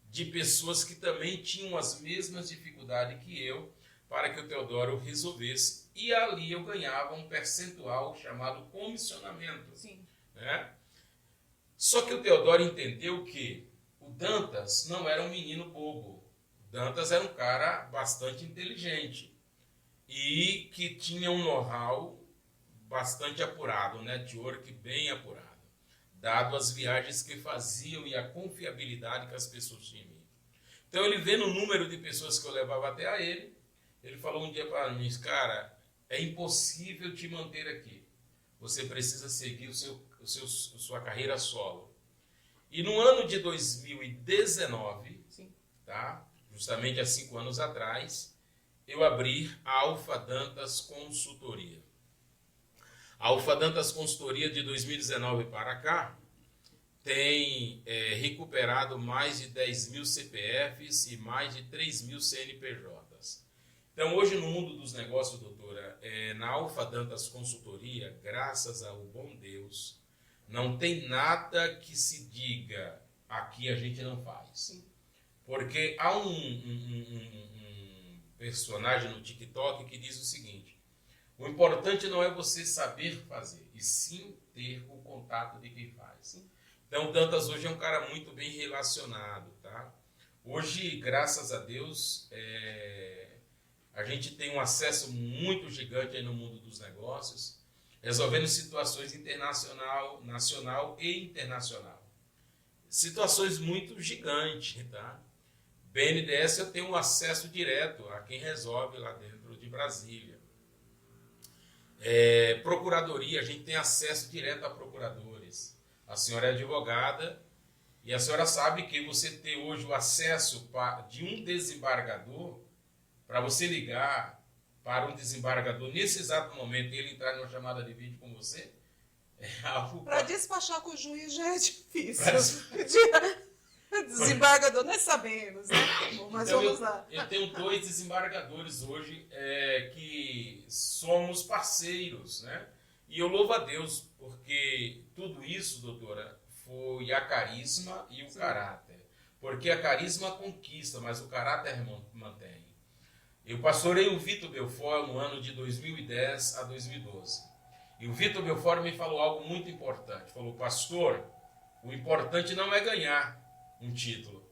de pessoas que também tinham as mesmas dificuldades que eu, para que o Teodoro resolvesse. E ali eu ganhava um percentual chamado comissionamento. Sim. Né? Só que o Teodoro entendeu que o Dantas não era um menino bobo. O Dantas era um cara bastante inteligente e que tinha um know-how bastante apurado, um network bem apurado, dado as viagens que faziam e a confiabilidade que as pessoas tinham em mim. Então ele vendo o número de pessoas que eu levava até a ele, ele falou um dia para mim, cara, é impossível te manter aqui. Você precisa seguir sua carreira solo. E no ano de 2019, Sim. Tá? Justamente há 5 anos atrás, eu abri a Alfa Dantas Consultoria. A Alfa Dantas Consultoria de 2019 para cá tem recuperado mais de 10 mil CPFs e mais de 3 mil CNPJs. Então, hoje no mundo dos negócios, doutora, na Alfa Dantas Consultoria, graças ao bom Deus, não tem nada que se diga aqui a gente não faz. Sim. Porque há um personagem no TikTok que diz o seguinte, o importante não é você saber fazer, e sim ter o contato de quem faz. Sim. Então, o Dantas hoje é um cara muito bem relacionado, tá? Hoje, graças a Deus, a gente tem um acesso muito gigante aí no mundo dos negócios, resolvendo situações internacional, nacional e internacional. Situações muito gigantes, tá? BNDES eu tenho um acesso direto a quem resolve lá dentro de Brasília. Procuradoria, a gente tem acesso direto a procuradores. A senhora é advogada e a senhora sabe que você ter hoje o acesso de um desembargador, para você ligar para um desembargador nesse exato momento e ele entrar numa chamada de vídeo com você, é algo... Para despachar com o juiz já é difícil. Desembargador nós sabemos, né? Mas então, vamos lá. Eu tenho 2 desembargadores hoje que somos parceiros, né? E eu louvo a Deus porque tudo isso, doutora, foi a carisma e o caráter. Porque a carisma conquista, mas o caráter mantém. Eu pastorei o Vitor Belfort no ano de 2010 a 2012. E o Vitor Belfort me falou algo muito importante. Falou, pastor, o importante não é ganhar um título.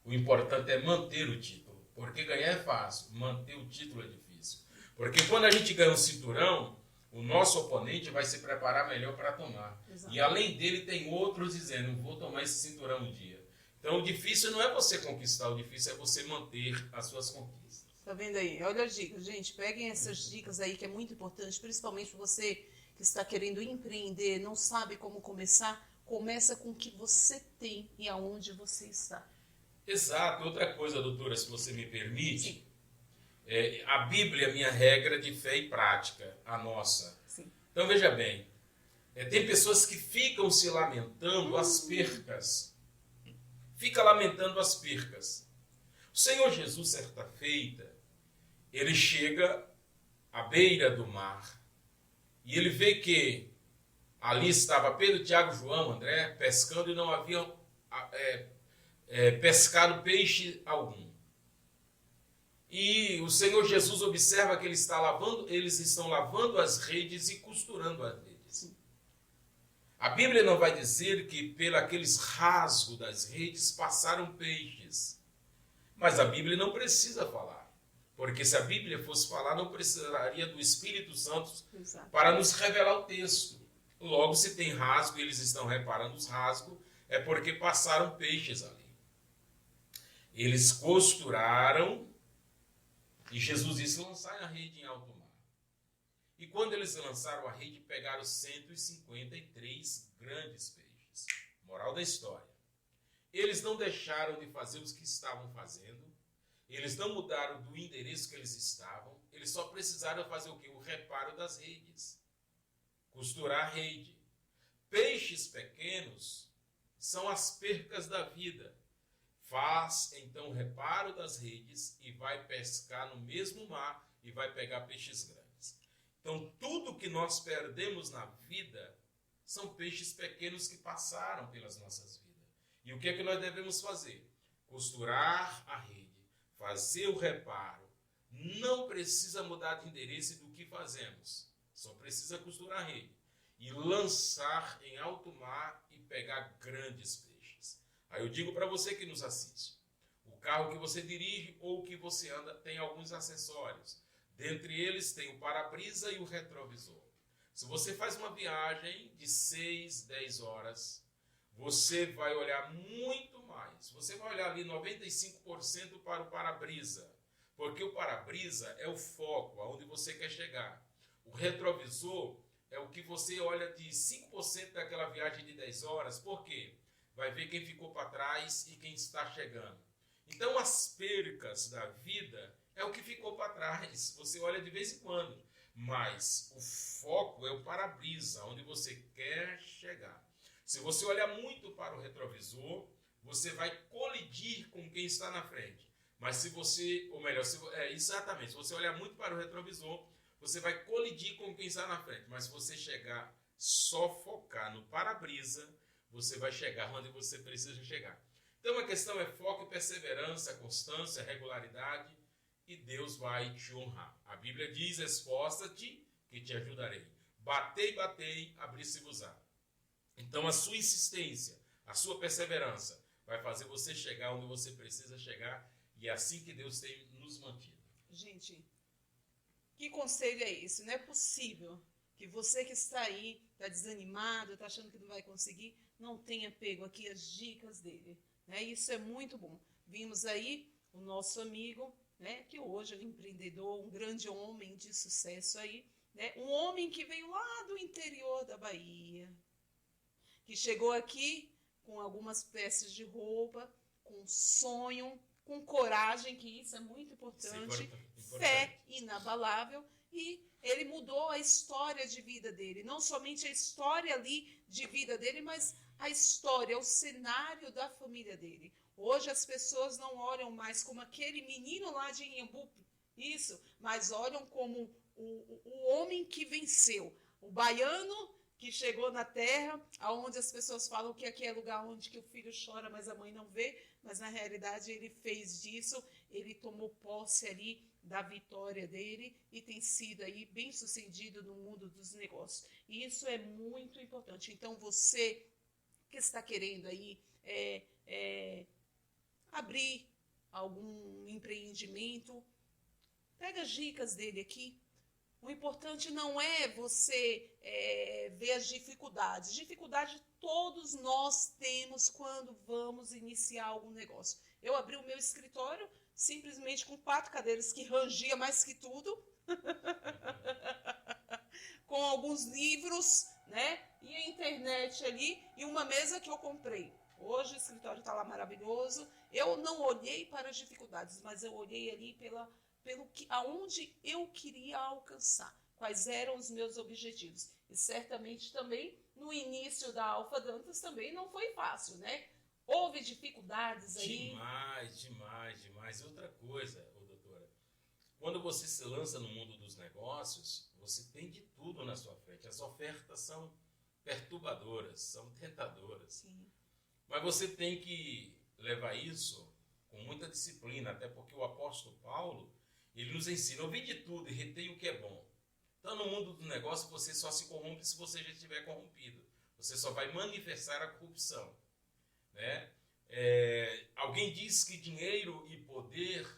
O importante é manter o título. Porque ganhar é fácil, manter o título é difícil. Porque quando a gente ganha um cinturão, o nosso oponente vai se preparar melhor para tomar. Exato. E além dele tem outros dizendo, vou tomar esse cinturão um dia. Então o difícil não é você conquistar, o difícil é você manter as suas conquistas. Tá vendo aí? Olha as dicas, gente. Peguem essas dicas aí que é muito importante, principalmente você que está querendo empreender, não sabe como começar. Começa com o que você tem e aonde você está. Exato. Outra coisa, doutora, se você me permite, Sim. A Bíblia é minha regra de fé e prática, a nossa. Sim. Então veja bem, tem pessoas que ficam se lamentando as percas. fica lamentando as percas. O Senhor Jesus, certa feita, ele chega à beira do mar e ele vê que ali estava Pedro, Tiago, João, André, pescando e não haviam pescado peixe algum. E o Senhor Jesus observa que eles estão lavando as redes e costurando as redes. A Bíblia não vai dizer que pelos rasgos das redes passaram peixes. Mas a Bíblia não precisa falar. Porque se a Bíblia fosse falar, não precisaria do Espírito Santo para nos revelar o texto. Logo, se tem rasgo e eles estão reparando os rasgos, é porque passaram peixes ali. Eles costuraram e Jesus disse, lançai a rede em alto mar. E quando eles lançaram a rede, pegaram 153 grandes peixes. Moral da história. Eles não deixaram de fazer os que estavam fazendo. Eles não mudaram do endereço que eles estavam. Eles só precisaram fazer o quê? O reparo das redes. Costurar a rede. Peixes pequenos são as percas da vida. Faz, então, o reparo das redes e vai pescar no mesmo mar e vai pegar peixes grandes. Então, tudo que nós perdemos na vida são peixes pequenos que passaram pelas nossas vidas. E o que é que nós devemos fazer? Costurar a rede, fazer o reparo. Não precisa mudar de endereço do que fazemos. Só precisa costurar a rede. E lançar em alto mar e pegar grandes peixes. Aí eu digo para você que nos assiste, o carro que você dirige ou que você anda tem alguns acessórios. Dentre eles tem o para-brisa e o retrovisor. Se você faz uma viagem de 6, 10 horas, você vai olhar muito mais. Você vai olhar ali 95% para o para-brisa, porque o para-brisa é o foco, aonde você quer chegar. O retrovisor é o que você olha de 5% daquela viagem de 10 horas, por quê? Vai ver quem ficou para trás e quem está chegando. Então, as percas da vida é o que ficou para trás. Você olha de vez em quando. Mas o foco é o para-brisa, onde você quer chegar. Se você olhar muito para o retrovisor, você vai colidir com quem está na frente. Mas se você, ou melhor, se você olhar muito para o retrovisor, você vai colidir com quem está na frente. Mas se você chegar, só focar no para-brisa, você vai chegar onde você precisa chegar. Então a questão é foco e perseverança, constância, regularidade, e Deus vai te honrar. A Bíblia diz, esforça-te que te ajudarei. Batei, abri-se-vos-á. Então a sua insistência, a sua perseverança vai fazer você chegar onde você precisa chegar, e é assim que Deus tem nos mantido. Gente, que conselho é esse? Não é possível que você que está aí, está desanimado, está achando que não vai conseguir, não tenha pego aqui as dicas dele. Né? Isso é muito bom. Vimos aí o nosso amigo, né, que hoje é um empreendedor, um grande homem de sucesso aí, né, um homem que veio lá do interior da Bahia, que chegou aqui com algumas peças de roupa, com sonho, com coragem, que isso é muito importante, fé inabalável, e ele mudou a história de vida dele, não somente a história ali de vida dele, mas a história, o cenário da família dele. Hoje as pessoas não olham mais como aquele menino lá de Inhambu, isso, mas olham como o homem que venceu, o baiano que chegou na terra, onde as pessoas falam que aqui é lugar onde que o filho chora, mas a mãe não vê, mas na realidade ele fez disso, ele tomou posse ali da vitória dele e tem sido aí bem sucedido no mundo dos negócios. E isso é muito importante. Então você que está querendo aí abrir algum empreendimento, pega as dicas dele aqui. O importante não é você ver as dificuldades. Dificuldade todos nós temos quando vamos iniciar algum negócio. Eu abri o meu escritório simplesmente com 4 cadeiras que rangia mais que tudo, com alguns livros, né? E a internet ali e uma mesa que eu comprei. Hoje o escritório está lá maravilhoso. Eu não olhei para as dificuldades, mas eu olhei ali aonde eu queria alcançar, quais eram os meus objetivos. E certamente também no início da Alfa Dantas também não foi fácil, né? Houve dificuldades aí? Demais. Outra coisa, doutora, quando você se lança no mundo dos negócios, você tem de tudo na sua frente. As ofertas são perturbadoras, são tentadoras. Sim. Mas você tem que levar isso com muita disciplina, até porque o apóstolo Paulo, ele nos ensina, ouvir de tudo e retém o que é bom. Então, no mundo do negócio, você só se corrompe se você já estiver corrompido. Você só vai manifestar a corrupção. Né? Alguém diz que dinheiro e poder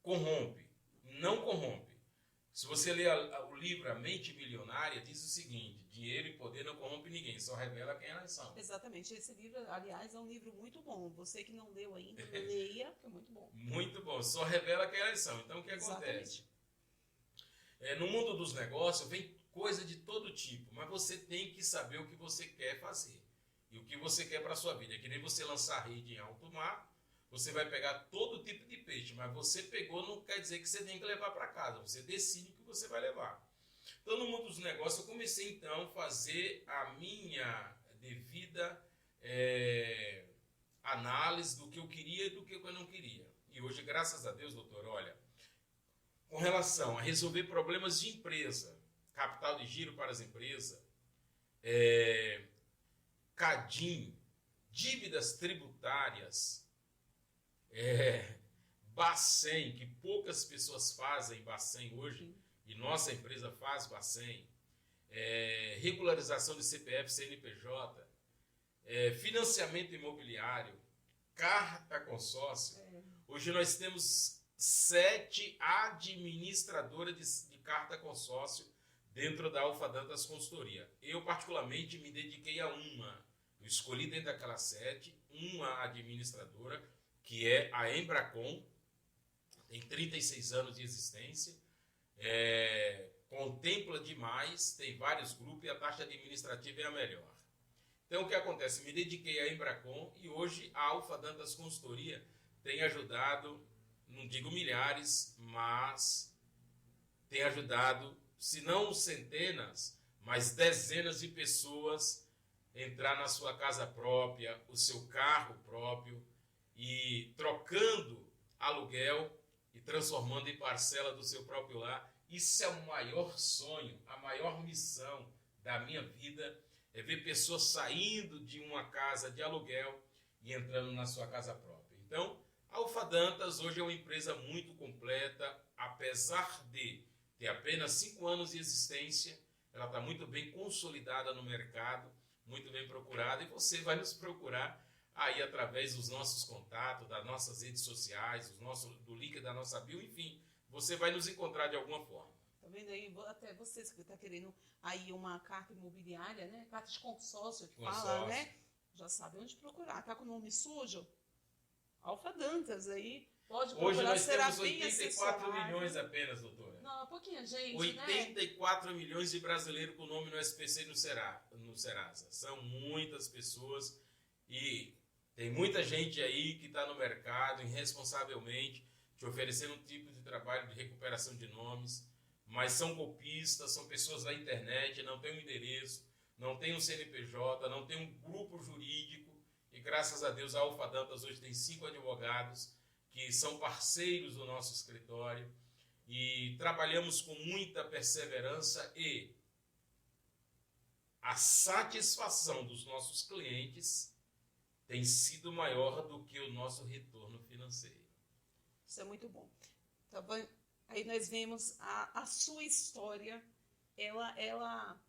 corrompe. Não corrompe. Se você ler o livro A Mente Milionária, diz o seguinte: dinheiro e poder não corrompe ninguém, só revela quem elas são. Exatamente. Esse livro, aliás, é um livro muito bom. Você que não leu ainda, leia, que é muito bom. Muito bom. Só revela quem elas são. Então, o que acontece? No mundo dos negócios, vem coisa de todo tipo, mas você tem que saber o que você quer fazer e o que você quer para a sua vida. É que nem você lançar rede em alto mar, você vai pegar todo tipo de peixe, mas você pegou não quer dizer que você tem que levar para casa, você decide o que você vai levar. Então, no mundo dos negócios, eu comecei então a fazer a minha devida análise do que eu queria e do que eu não queria. E hoje, graças a Deus, doutor, olha, com relação a resolver problemas de empresa, capital de giro para as empresas, CADIM, dívidas tributárias, Bacen, que poucas pessoas fazem Bacen hoje, e nossa empresa faz Bacen, regularização de CPF, CNPJ, financiamento imobiliário, carta consórcio. Hoje nós temos 7 administradoras de carta consórcio dentro da Alfa Dantas Consultoria. Eu, particularmente, me dediquei a uma. Eu escolhi dentro daquelas 7, uma administradora, que é a Embracon, tem 36 anos de existência, contempla demais, tem vários grupos e a taxa administrativa é a melhor. Então, o que acontece? Me dediquei à Embracon e hoje a Alfa Dantas Consultoria tem ajudado, não digo milhares, mas tem ajudado, se não centenas, mas dezenas de pessoas a entrar na sua casa própria, o seu carro próprio, e trocando aluguel e transformando em parcela do seu próprio lar. Isso é o maior sonho, a maior missão da minha vida, é ver pessoas saindo de uma casa de aluguel e entrando na sua casa própria. Então, a Alfa Dantas hoje é uma empresa muito completa, apesar de ter apenas 5 anos de existência, ela está muito bem consolidada no mercado, muito bem procurada, e você vai nos procurar aí através dos nossos contatos, das nossas redes sociais, do link da nossa bio, enfim, você vai nos encontrar de alguma forma. Tá vendo aí, até vocês que estão querendo aí uma carta imobiliária, né? Carta de consórcio que fala, né? Já sabe onde procurar. Tá com o nome sujo? Alfa Dantas aí. Pode procurar. Hoje nós temos 84 milhões apenas, doutora. Não, pouquinha gente, 84 milhões de brasileiros com nome no SPC e no Serasa. São muitas pessoas e tem muita gente aí que está no mercado irresponsavelmente te oferecendo um tipo de trabalho de recuperação de nomes, mas são golpistas, são pessoas da internet, não tem um endereço, não tem um CNPJ, não tem um grupo jurídico, e graças a Deus a Alfa Dantas hoje tem 5 advogados que são parceiros do nosso escritório e trabalhamos com muita perseverança e a satisfação dos nossos clientes tem sido maior do que o nosso retorno financeiro. Isso é muito bom. Tá bom? Aí nós vemos a sua história, ela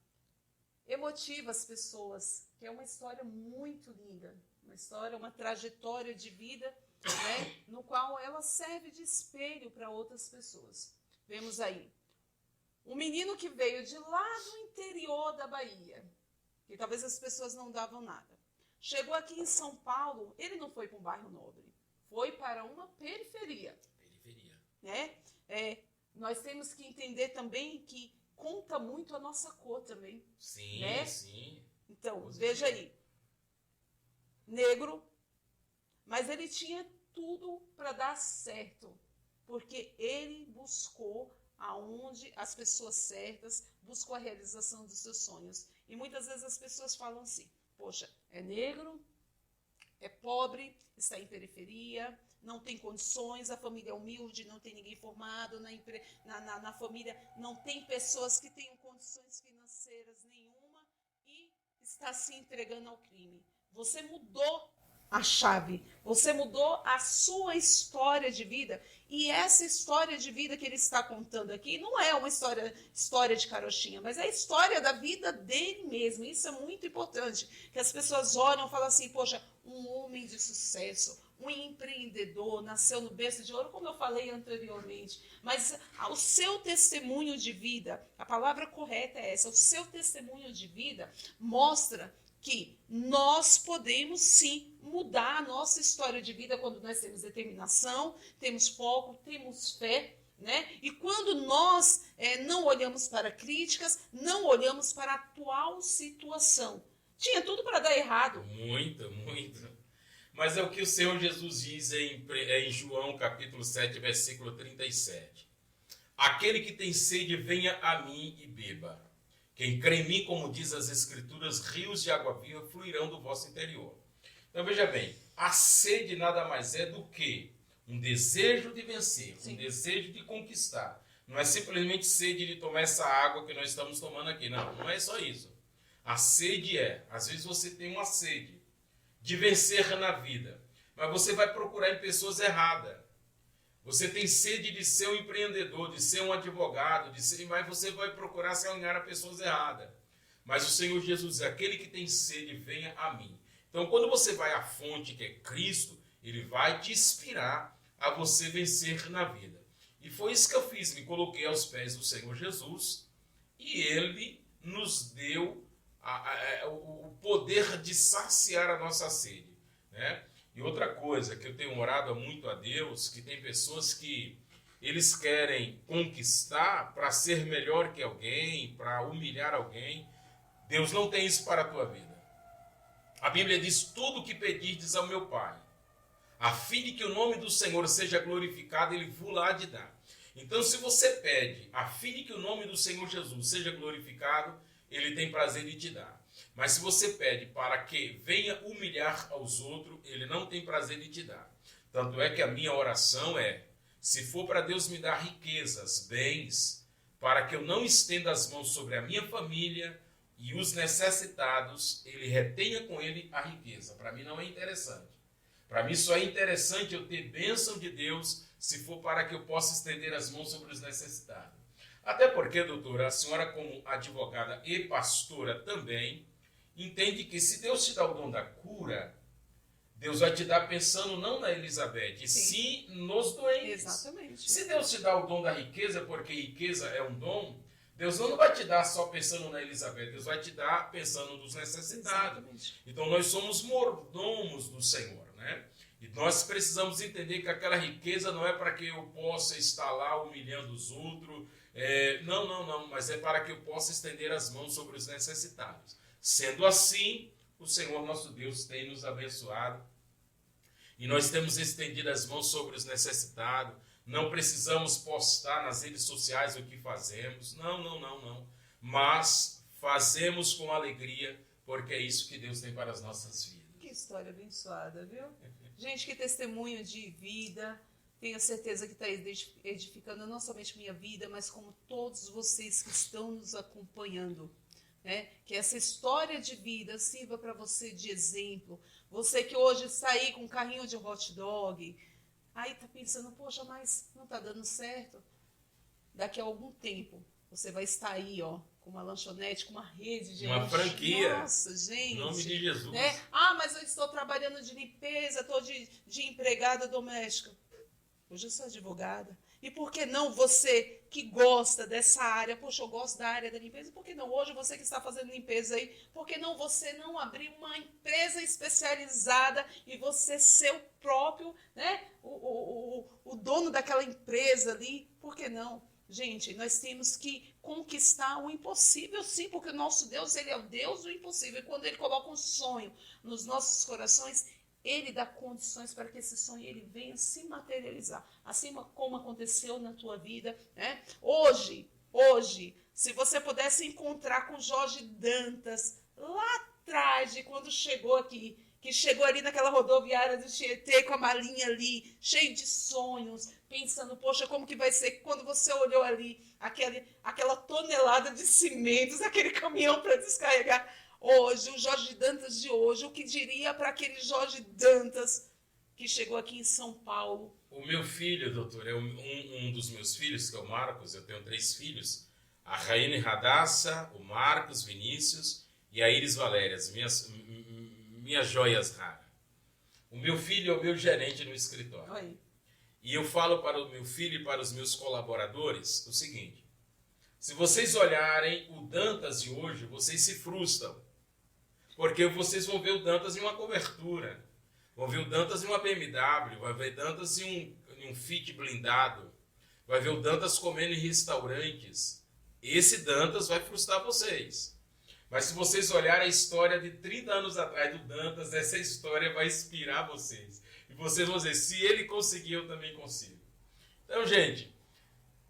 emotiva as pessoas, que é uma história muito linda, uma história, uma trajetória de vida, né, no qual ela serve de espelho para outras pessoas. Vemos aí um menino que veio de lá do interior da Bahia, que talvez as pessoas não davam nada. Chegou aqui em São Paulo, ele não foi para um bairro nobre, foi para uma periferia. Né? Nós temos que entender também que conta muito a nossa cor também. Sim, né? Sim. Então, veja aí. Negro, mas ele tinha tudo para dar certo, porque ele buscou aonde as pessoas certas, buscou a realização dos seus sonhos. E muitas vezes as pessoas falam assim, poxa, é negro, é pobre, está em periferia, não tem condições, a família é humilde, não tem ninguém formado, na família não tem pessoas que tenham condições financeiras nenhuma e está se entregando ao crime. Você mudou a chave, você mudou a sua história de vida, e essa história de vida que ele está contando aqui não é uma história de carochinha, mas é a história da vida dele mesmo. Isso é muito importante, que as pessoas olham e falam assim, poxa, um homem de sucesso, um empreendedor, nasceu no berço de ouro, como eu falei anteriormente, mas o seu testemunho de vida, a palavra correta é essa, o seu testemunho de vida mostra que nós podemos sim mudar a nossa história de vida quando nós temos determinação, temos foco, temos fé, né? E quando nós não olhamos para críticas, não olhamos para a atual situação. Tinha tudo para dar errado. Muito, muito. Mas é o que o Senhor Jesus diz em João capítulo 7, versículo 37. Aquele que tem sede, venha a mim e beba. Quem crê em mim, como diz as Escrituras, rios de água viva fluirão do vosso interior. Então veja bem, a sede nada mais é do que um desejo de vencer, Sim. Um desejo de conquistar. Não é simplesmente sede de tomar essa água que nós estamos tomando aqui. Não é só isso. A sede às vezes você tem uma sede de vencer na vida, mas você vai procurar em pessoas erradas. Você tem sede de ser um empreendedor, de ser um advogado, mas você vai procurar se alinhar a pessoas erradas. Mas o Senhor Jesus diz, aquele que tem sede, venha a mim. Então, quando você vai à fonte, que é Cristo, Ele vai te inspirar a você vencer na vida. E foi isso que eu fiz, me coloquei aos pés do Senhor Jesus, e Ele nos deu o poder de saciar a nossa sede, né? E outra coisa que eu tenho orado muito a Deus, que tem pessoas que eles querem conquistar para ser melhor que alguém, para humilhar alguém. Deus não tem isso para a tua vida. A Bíblia diz, tudo o que pedirdes ao meu Pai, a fim de que o nome do Senhor seja glorificado, Ele vos há de dar. Então, se você pede, a fim de que o nome do Senhor Jesus seja glorificado, Ele tem prazer em te dar. Mas se você pede para que venha humilhar aos outros, Ele não tem prazer em te dar. Tanto é que a minha oração é, se for para Deus me dar riquezas, bens, para que eu não estenda as mãos sobre a minha família e os necessitados, Ele retenha com Ele a riqueza. Para mim não é interessante. Para mim só é interessante eu ter bênção de Deus, se for para que eu possa estender as mãos sobre os necessitados. Até porque, doutora, a senhora como advogada e pastora também, entende que se Deus te dá o dom da cura, Deus vai te dar pensando não na Elizabeth, sim nos doentes. Exatamente. Se Deus te dá o dom da riqueza, porque riqueza é um dom, Deus não vai te dar só pensando na Elizabeth, Deus vai te dar pensando nos necessitados. Exatamente. Então nós somos mordomos do Senhor, né? E nós precisamos entender que aquela riqueza não é para que eu possa estar lá humilhando os outros, não, mas é para que eu possa estender as mãos sobre os necessitados. Sendo assim, o Senhor nosso Deus tem nos abençoado e nós temos estendido as mãos sobre os necessitados. Não precisamos postar nas redes sociais o que fazemos, não, mas fazemos com alegria, porque é isso que Deus tem para as nossas vidas. Que história abençoada, viu? Gente, que testemunho de vida. Tenho certeza que está edificando não somente minha vida, mas como todos vocês que estão nos acompanhando. Né? Que essa história de vida sirva para você de exemplo. Você que hoje está aí com um carrinho de hot dog, aí está pensando, poxa, mas não está dando certo. Daqui a algum tempo, você vai estar aí, ó, com uma lanchonete, com uma rede de uma franquia. Nossa, gente. Em nome de Jesus. Né? Ah, mas eu estou trabalhando de limpeza, estou de empregada doméstica. Hoje eu sou advogada. E por que não você que gosta dessa área? Poxa, eu gosto da área da limpeza. Por que não hoje você que está fazendo limpeza aí? Por que não você não abrir uma empresa especializada e você ser o próprio, né? O dono daquela empresa ali? Por que não? Gente, nós temos que conquistar o impossível, sim, porque o nosso Deus, Ele é o Deus do impossível. E quando Ele coloca um sonho nos nossos corações, Ele dá condições para que esse sonho ele venha se materializar. Assim como aconteceu na tua vida. Né? Hoje, se você pudesse encontrar com Jorge Dantas, lá atrás, de quando chegou aqui, que chegou ali naquela rodoviária do Tietê com a malinha ali, cheio de sonhos, pensando, poxa, como que vai ser quando você olhou ali aquela tonelada de cimentos, aquele caminhão para descarregar. Hoje, o Jorge Dantas de hoje, o que diria para aquele Jorge Dantas que chegou aqui em São Paulo? O meu filho, doutor, é um dos meus filhos, que é o Marcos. Eu tenho 3 filhos, a Raine Radassa, o Marcos, Vinícius e a Iris Valéria, minhas joias raras. O meu filho é o meu gerente no escritório. Oi. E eu falo para o meu filho e para os meus colaboradores o seguinte: se vocês olharem o Dantas de hoje, vocês se frustram. Porque vocês vão ver o Dantas em uma cobertura, vão ver o Dantas em uma BMW, vai ver o Dantas em um Fit blindado, vai ver o Dantas comendo em restaurantes. Esse Dantas vai frustrar vocês. Mas se vocês olharem a história de 30 anos atrás do Dantas, essa história vai inspirar vocês. E vocês vão dizer, se ele conseguiu, eu também consigo. Então, gente,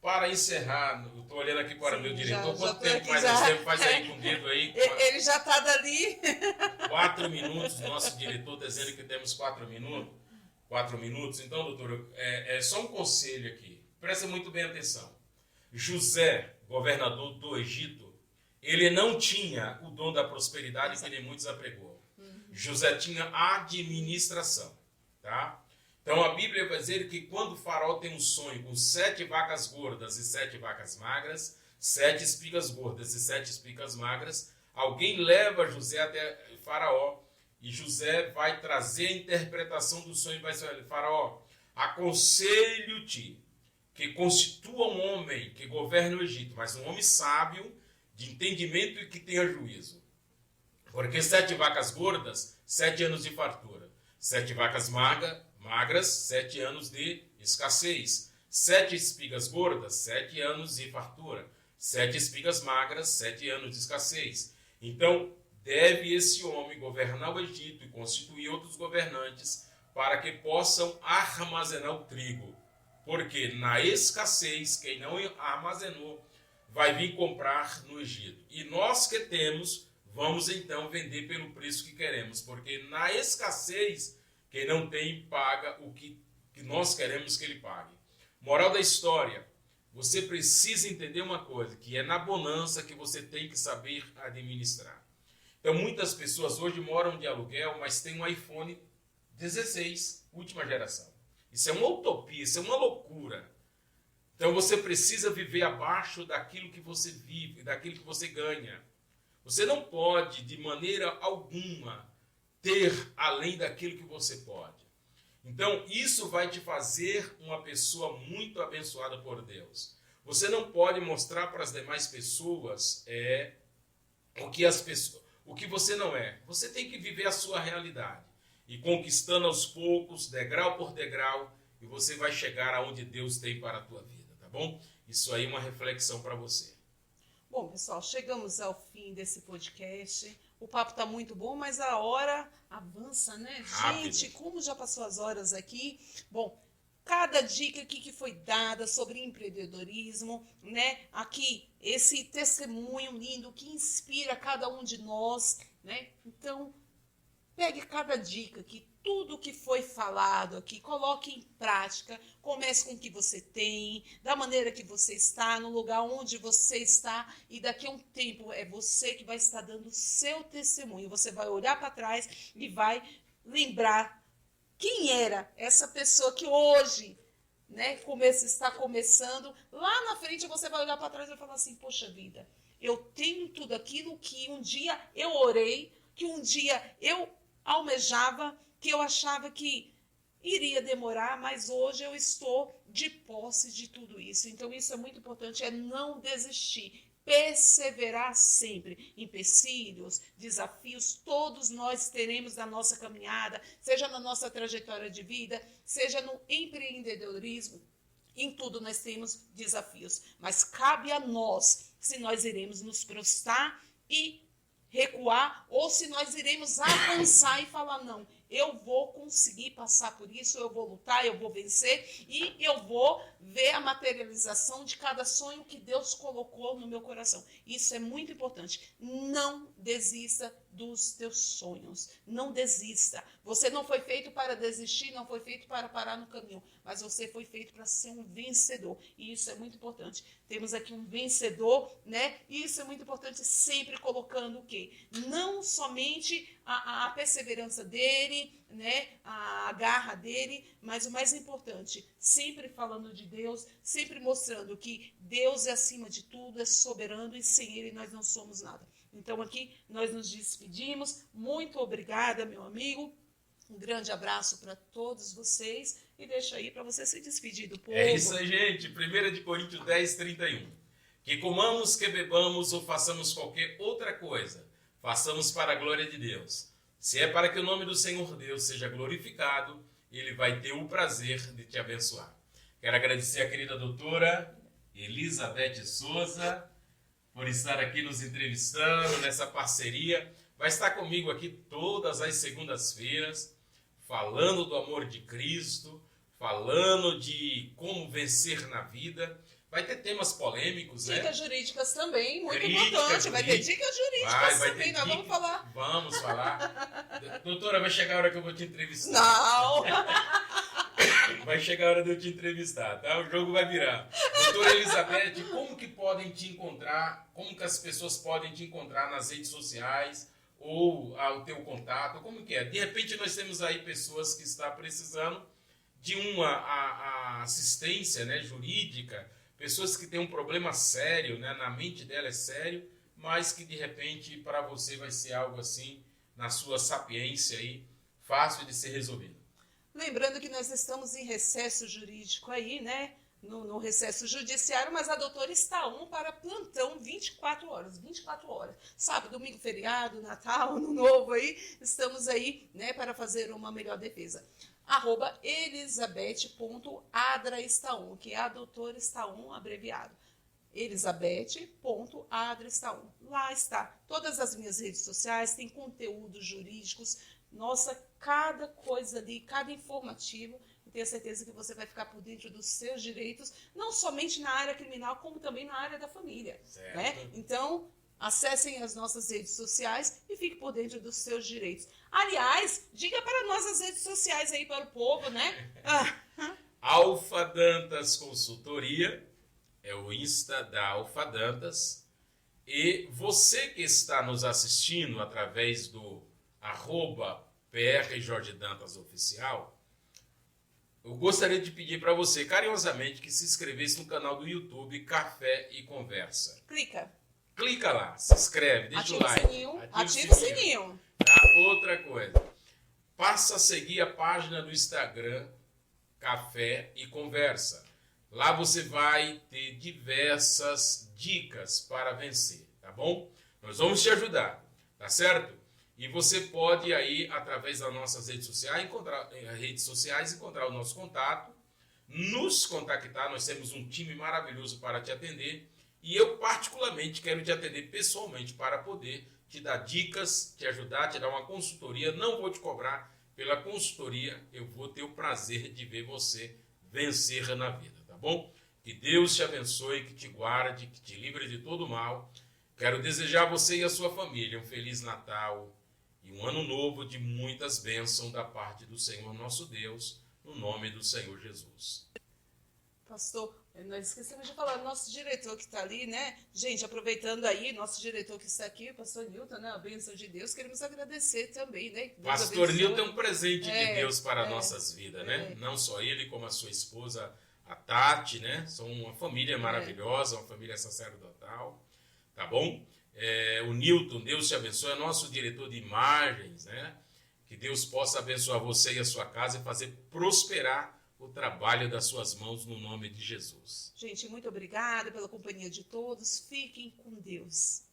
para encerrar, eu estou olhando aqui para o meu diretor, quanto tempo mais nós temos? Faz aí com o dedo aí. Ele já está dali. 4 minutos, nosso diretor está dizendo que temos 4 minutos. 4 minutos. Então, doutor, é só um conselho aqui. Presta muito bem atenção. José, governador do Egito, ele não tinha o dom da prosperidade que nem muitos apregou. José tinha administração. Tá? Então a Bíblia vai dizer que quando o faraó tem um sonho com 7 vacas gordas e 7 vacas magras, 7 espigas gordas e 7 espigas magras, alguém leva José até faraó e José vai trazer a interpretação do sonho e vai dizer, faraó, aconselho-te que constitua um homem que governe o Egito, mas um homem sábio, de entendimento e que tenha juízo. Porque 7 vacas gordas, 7 anos de fartura. 7 vacas magras, 7 anos de escassez. 7 espigas gordas, 7 anos de fartura. 7 espigas magras, 7 anos de escassez. Então, deve esse homem governar o Egito e constituir outros governantes para que possam armazenar o trigo. Porque na escassez, quem não armazenou, vai vir comprar no Egito. E nós que temos, vamos então vender pelo preço que queremos. Porque na escassez, quem não tem, paga o que nós queremos que ele pague. Moral da história, você precisa entender uma coisa, que é na bonança que você tem que saber administrar. Então, muitas pessoas hoje moram de aluguel, mas têm um iPhone 16, última geração. Isso é uma utopia, isso é uma loucura. Então, você precisa viver abaixo daquilo que você vive, daquilo que você ganha. Você não pode, de maneira alguma, ter além daquilo que você pode. Então, isso vai te fazer uma pessoa muito abençoada por Deus. Você não pode mostrar para as demais pessoas o que você não é. Você tem que viver a sua realidade. E conquistando aos poucos, degrau por degrau, e você vai chegar aonde Deus tem para a tua vida, tá bom? Isso aí é uma reflexão para você. Bom, pessoal, chegamos ao fim desse podcast. O papo está muito bom, mas a hora avança, né? Rápido. Gente, como já passou as horas aqui. Bom, cada dica aqui que foi dada sobre empreendedorismo, né? Aqui, esse testemunho lindo que inspira cada um de nós, né? Então, pegue cada dica aqui, tudo que foi falado aqui, coloque em prática, comece com o que você tem, da maneira que você está, no lugar onde você está, e daqui a um tempo é você que vai estar dando o seu testemunho. Você vai olhar para trás e vai lembrar quem era essa pessoa que hoje, né, está começando. Lá na frente você vai olhar para trás e vai falar assim, poxa vida, eu tenho tudo aquilo que um dia eu orei, que um dia eu almejava, que eu achava que iria demorar, mas hoje eu estou de posse de tudo isso. Então isso é muito importante, é não desistir, perseverar sempre. Empecilhos, desafios, todos nós teremos na nossa caminhada, seja na nossa trajetória de vida, seja no empreendedorismo, em tudo nós temos desafios. Mas cabe a nós, se nós iremos nos prostrar e recuar, ou se nós iremos avançar e falar, não, eu vou conseguir passar por isso, eu vou lutar, eu vou vencer e eu vou ver a materialização de cada sonho que Deus colocou no meu coração. Isso é muito importante. Não desista dos teus sonhos. Não desista. Você não foi feito para desistir, não foi feito para parar no caminho, mas você foi feito para ser um vencedor. E isso é muito importante. Temos aqui um vencedor, né? E isso é muito importante, sempre colocando o quê? Não somente a perseverança dele, né? A garra dele, mas o mais importante, sempre falando de Deus, sempre mostrando que Deus é acima de tudo, é soberano e sem ele nós não somos nada. Então aqui nós nos despedimos. Muito obrigada, meu amigo. Um grande abraço para todos vocês e deixa aí para você se despedir do povo. É isso aí, gente. 1 de Coríntios 10, 31. Que comamos, que bebamos ou façamos qualquer outra coisa, façamos para a glória de Deus. Se é para que o nome do Senhor Deus seja glorificado, Ele vai ter o prazer de te abençoar. Quero agradecer a querida doutora Elizabeth Souza por estar aqui nos entrevistando nessa parceria. Vai estar comigo aqui todas as segundas-feiras, falando do amor de Cristo, falando de como vencer na vida. Vai ter temas polêmicos, né? Dicas jurídicas também, muito Crítica importante. Vai ter jurídica. dicas jurídicas Vai também, ter nós vamos falar. Vamos falar. Doutora, vai chegar a hora que eu vou te entrevistar. Não! Vai chegar a hora de eu te entrevistar, tá? O jogo vai virar. Doutora Elizabeth, como que podem te encontrar? Como que as pessoas podem te encontrar nas redes sociais? Ou o teu contato? Como que é? De repente nós temos aí pessoas que estão precisando de uma assistência, né, jurídica, pessoas que têm um problema sério, né, na mente dela é sério, mas que de repente para você vai ser algo assim, na sua sapiência aí, fácil de ser resolvido. Lembrando que nós estamos em recesso jurídico aí, né? No recesso judiciário, mas a doutora está para plantão 24 horas. 24 horas. Sábado, domingo, feriado, Natal, Ano Novo aí. Estamos aí, né, para fazer uma melhor defesa. @elizabeth.adraestaon, que é a doutora Estaon abreviado. Elizabeth.adraestaon. Lá está todas as minhas redes sociais, tem conteúdos jurídicos. Nossa, cada coisa ali, cada informativo, e tenho certeza que você vai ficar por dentro dos seus direitos, não somente na área criminal, como também na área da família. Certo. Né? Então, acessem as nossas redes sociais e fique por dentro dos seus direitos. Aliás, diga para nós as redes sociais aí para o povo, né? Alfa Dantas Consultoria é o Insta da Alfa Dantas. E você que está nos assistindo através do @PR Jorge Dantas Oficial, eu gostaria de pedir para você carinhosamente que se inscrevesse no canal do YouTube Café e Conversa. Clica lá, se inscreve, deixa o like. Ativa o sininho. Tá? Outra coisa, passa a seguir a página do Instagram Café e Conversa. Lá você vai ter diversas dicas para vencer, tá bom? Nós vamos te ajudar, tá certo? E você pode aí, através das nossas redes sociais, encontrar o nosso contato, nos contactar. Nós temos um time maravilhoso para te atender. E eu, particularmente, quero te atender pessoalmente para poder te dar dicas, te ajudar, te dar uma consultoria. Não vou te cobrar pela consultoria, eu vou ter o prazer de ver você vencer na vida, tá bom? Que Deus te abençoe, que te guarde, que te livre de todo mal. Quero desejar a você e a sua família um Feliz Natal e um ano novo de muitas bênçãos da parte do Senhor nosso Deus, no nome do Senhor Jesus. Pastor, nós esquecemos de falar do nosso diretor que está ali, né? Gente, aproveitando aí, nosso diretor que está aqui, o pastor Nilton, né? A bênção de Deus, queremos agradecer também, né? Deus Pastor abençoe. Nilton é um presente de Deus para nossas vidas, né? Não só ele, como a sua esposa, a Tati, né? São uma família maravilhosa, uma família sacerdotal, tá bom? O Nilton, Deus te abençoe, é nosso diretor de imagens, né? Que Deus possa abençoar você e a sua casa e fazer prosperar o trabalho das suas mãos no nome de Jesus. Gente, muito obrigada pela companhia de todos. Fiquem com Deus.